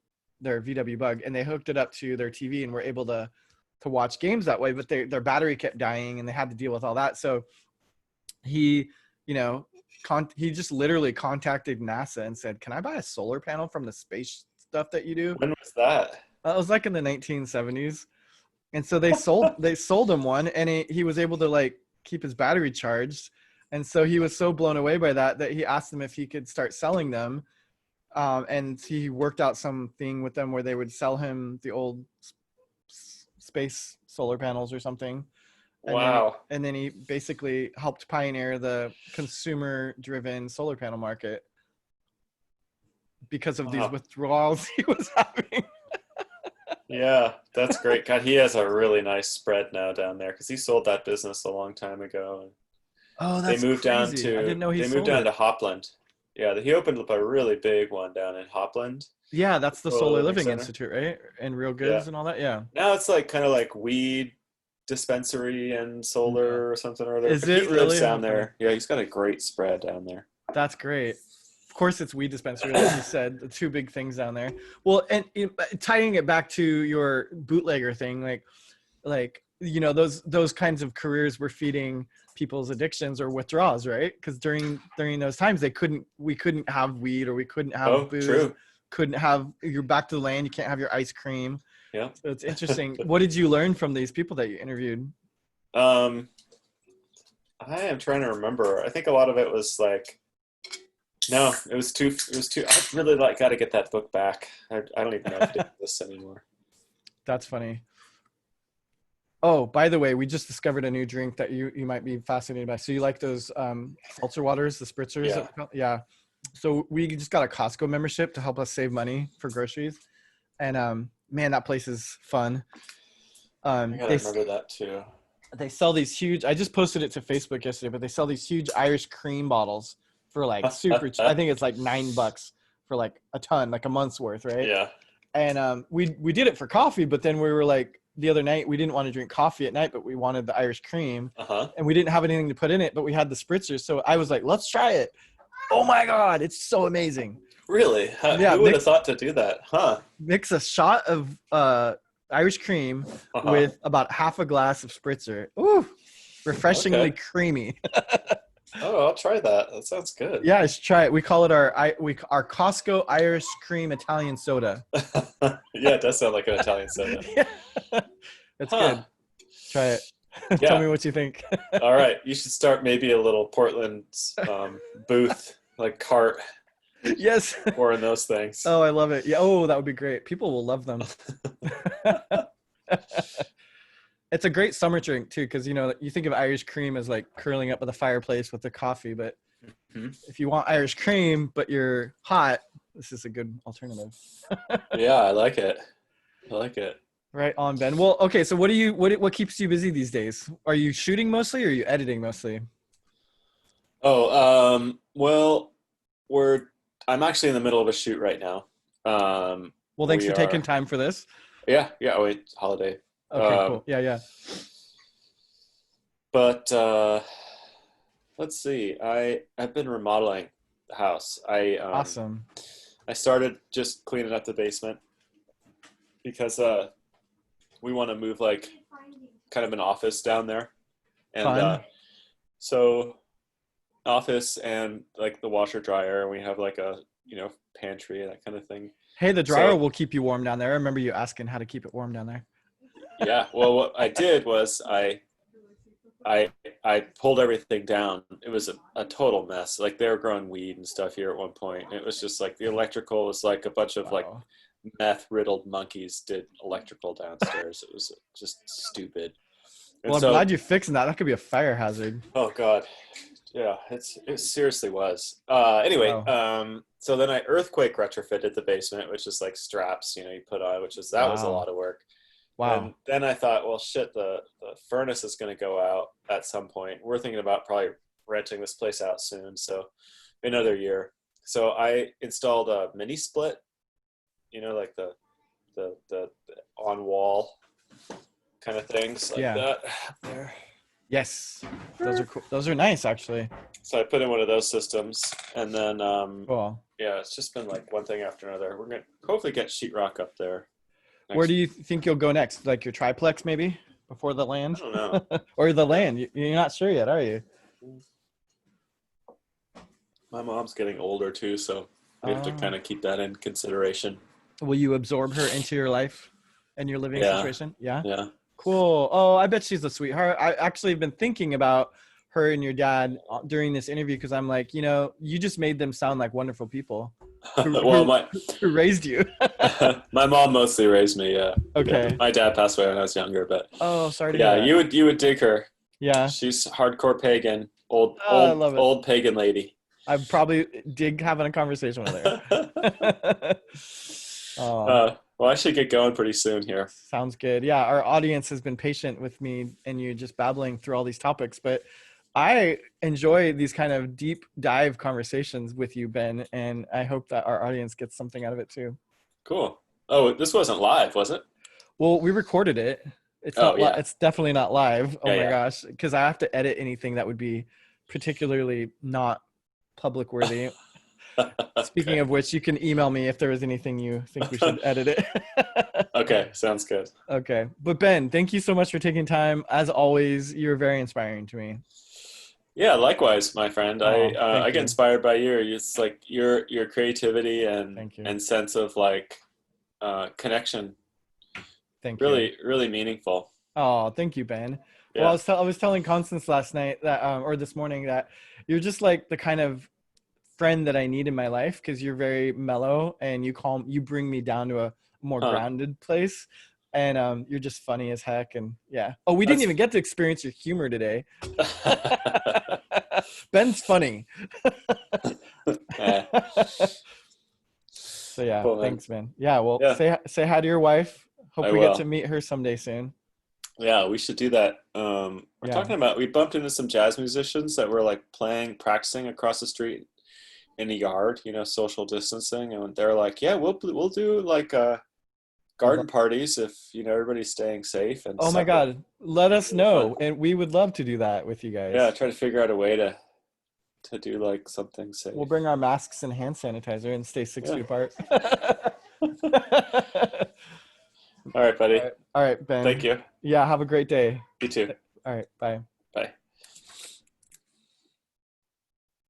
S1: their VW Bug, and they hooked it up to their TV and were able to watch games that way. But their battery kept dying and they had to deal with all that. So he he just literally contacted NASA and said, "Can I buy a solar panel from the space stuff that you do?"
S2: When was that?
S1: It was like in the 1970s. And so they sold him one, and he was able to keep his battery charged. And so he was so blown away by that he asked them if he could start selling them. And he worked out something with them where they would sell him the old space solar panels or something.
S2: Wow.
S1: And then he basically helped pioneer the consumer-driven solar panel market because of these withdrawals he was having.
S2: Yeah, that's great. God, he has a really nice spread now down there because he sold that business a long time ago.
S1: Oh, that's
S2: they moved
S1: crazy.
S2: down to.
S1: I didn't know he
S2: They
S1: sold
S2: moved down
S1: it.
S2: to Hopland. Yeah, he opened up a really big one down in Hopland.
S1: Yeah, that's the Solar Living
S2: Center.
S1: Institute, right? And Real Goods and all that. Yeah.
S2: Now it's kind of like weed dispensary and solar or something or other.
S1: Is
S2: But
S1: it
S2: he
S1: really?
S2: lives down there. Yeah, he's got a great spread down there.
S1: That's great. Of course, it's weed dispensary, like you said, the two big things down there. Well, and tying it back to your bootlegger thing, those kinds of careers were feeding people's addictions or withdrawals, right? Because during those times, we couldn't have weed, or we couldn't have booze.
S2: True.
S1: Couldn't have. You're back to the land. You can't have your ice cream.
S2: Yeah.
S1: So it's interesting. What did you learn from these people that you interviewed?
S2: I am trying to remember. I think a lot of it was no, it was too. I really got to get that book back. I don't even know if it exists anymore.
S1: That's funny. Oh, by the way, we just discovered a new drink that you might be fascinated by. So you like those seltzer waters, the spritzers?
S2: Yeah.
S1: Yeah. So we just got a Costco membership to help us save money for groceries. And man, that place is fun.
S2: I gotta remember that too.
S1: They sell these huge, I just posted it to Facebook yesterday, but they sell these huge Irish cream bottles for super cheap. I think it's $9 for a ton, a month's worth, right?
S2: Yeah.
S1: And we did it for coffee, but then we were the other night, we didn't want to drink coffee at night, but we wanted the Irish cream. And we didn't have anything to put in it, but we had the spritzers. So I was like, let's try it. Oh my God, it's so amazing.
S2: Really? Who would have thought to do that? Huh?
S1: Mix a shot of Irish cream
S2: Uh-huh.
S1: with about half a glass of spritzer. Ooh, refreshingly
S2: Okay.
S1: creamy.
S2: Oh, I'll try that. That sounds good.
S1: Yeah, let's try it. We call it our Costco Irish cream Italian soda.
S2: Yeah, it does sound like an Italian soda.
S1: Yeah. It's
S2: Huh.
S1: good. Try it. Tell
S2: Yeah.
S1: me what you think.
S2: All right. You should start maybe a little Portland booth, like cart,
S1: Yes.
S2: pouring those things.
S1: Oh, I love it. Yeah. Oh, that would be great. People will love them. It's a great summer drink too, because you think of Irish cream as like curling up by the fireplace with the coffee, but
S2: Mhm.
S1: if you want Irish cream but you're hot, this is a good alternative.
S2: Yeah, I like it. I like it.
S1: Right on, Ben. Well, okay. So what keeps you busy these days? Are you shooting mostly or are you editing mostly?
S2: Oh, well, I'm actually in the middle of a shoot right now.
S1: Well, thanks
S2: We
S1: for taking
S2: are,
S1: time for this.
S2: yeah, oh, wait, holiday.
S1: Okay, cool. Yeah, yeah.
S2: But let's see. I've been remodeling the house.
S1: Awesome.
S2: I started just cleaning up the basement because we want to move like kind of an office down there, and
S1: Fun.
S2: so office and like the washer dryer, and we have like a pantry and that kind of thing.
S1: Hey, the dryer
S2: So
S1: will keep you warm down there. I remember you asking how to keep it warm down there.
S2: yeah, well, what I did was I pulled everything down. It was a total mess. Like they were growing weed and stuff here at one point. It was just like the electrical was like a bunch of like
S1: Wow.
S2: meth riddled monkeys did electrical downstairs. It was just stupid. And
S1: Well, I'm
S2: so,
S1: glad you're fixing that. That could be a fire hazard.
S2: oh God, yeah, it seriously was. Anyway,
S1: Wow.
S2: so then I earthquake retrofitted the basement, which is like straps, you put on, that was a
S1: Wow.
S2: lot of work. And
S1: Wow.
S2: then I thought, well, shit, the furnace is going to go out at some point. We're thinking about probably renting this place out soon, so another year. So I installed a mini split, like the on wall kind of things like
S1: Yeah.
S2: that there.
S1: Yes. Those are cool. Those are nice, actually.
S2: So I put in one of those systems, and then
S1: Cool.
S2: yeah, it's just been like one thing after another. We're gonna hopefully get sheetrock up there.
S1: Where do
S2: Next.
S1: you think you'll go next? Like your triplex, maybe, before the
S2: I
S1: land,
S2: don't know.
S1: or the
S2: Yeah.
S1: land? You're not sure yet, are you?
S2: My mom's getting older too, so we have to kind of keep that in consideration.
S1: Will you absorb her into your life and your living
S2: Yeah,
S1: situation? Yeah.
S2: yeah.
S1: Cool. Oh, I bet she's a sweetheart. I actually have been thinking about her and your dad during this interview because I'm like, you just made them sound like wonderful people who
S2: Well,
S1: who, who raised you.
S2: my mom mostly raised me. Yeah, yeah.
S1: Okay.
S2: My dad passed away when I was younger, but
S1: Oh, sorry to hear
S2: yeah,
S1: that.
S2: you would dig her.
S1: Yeah.
S2: She's hardcore pagan, old
S1: Oh, I
S2: old
S1: love it.
S2: old pagan lady.
S1: I probably dig having a conversation with her. Oh,
S2: Well, I should get going pretty soon here.
S1: sounds good. Yeah, our audience has been patient with me and you just babbling through all these topics, but I enjoy these kind of deep dive conversations with you, Ben, and I hope that our audience gets something out of it too.
S2: Cool. Oh, this wasn't live, was it?
S1: Well, we recorded it. It's
S2: Oh
S1: not
S2: yeah,
S1: it's definitely not live. Oh
S2: yeah,
S1: my
S2: yeah.
S1: gosh, because I have to edit anything that would be particularly not public worthy. Speaking
S2: Okay.
S1: of which, you can email me if there is anything you think we should edit it.
S2: Okay, sounds good.
S1: Okay. But Ben, thank you so much for taking time. As always, you're very inspiring to me.
S2: Yeah, likewise, my friend.
S1: Oh,
S2: I
S1: thank
S2: get
S1: you.
S2: inspired by you. It's like your creativity
S1: Thank you.
S2: and sense of like connection.
S1: Thank you.
S2: Really, really meaningful.
S1: Oh, thank you, Ben. Well,
S2: Yeah.
S1: I was telling Constance last night that, or this morning, that you're just like the kind of friend that I need in my life because you're very mellow and you bring me down to a more
S2: Huh.
S1: grounded place. And you're just funny as heck. And yeah. Oh, we didn't
S2: That's
S1: even get to experience your humor today. Ben's funny.
S2: yeah.
S1: So yeah,
S2: Cool, man.
S1: thanks, man. Yeah, well,
S2: Yeah,
S1: say hi to your wife. Hope
S2: I
S1: we get to
S2: will.
S1: meet her someday soon.
S2: Yeah, we should do that. We're
S1: Yeah.
S2: talking about we bumped into some jazz musicians that were like practicing across the street in a yard, social distancing, and they're like, "Yeah, we'll do like
S1: I love.
S2: garden parties if everybody's staying safe and
S1: Oh my
S2: separate."
S1: God, let us
S2: Really fun.
S1: know, and we would love to do that with you
S2: Yeah,
S1: guys.
S2: try to figure out a way to do like something
S1: We'll
S2: safe.
S1: bring our masks and hand sanitizer and stay 6 feet
S2: Yeah.
S1: apart.
S2: All right,
S1: All
S2: buddy.
S1: right. All right, Ben.
S2: Thank you.
S1: Yeah, have a great day.
S2: You too.
S1: All right, bye.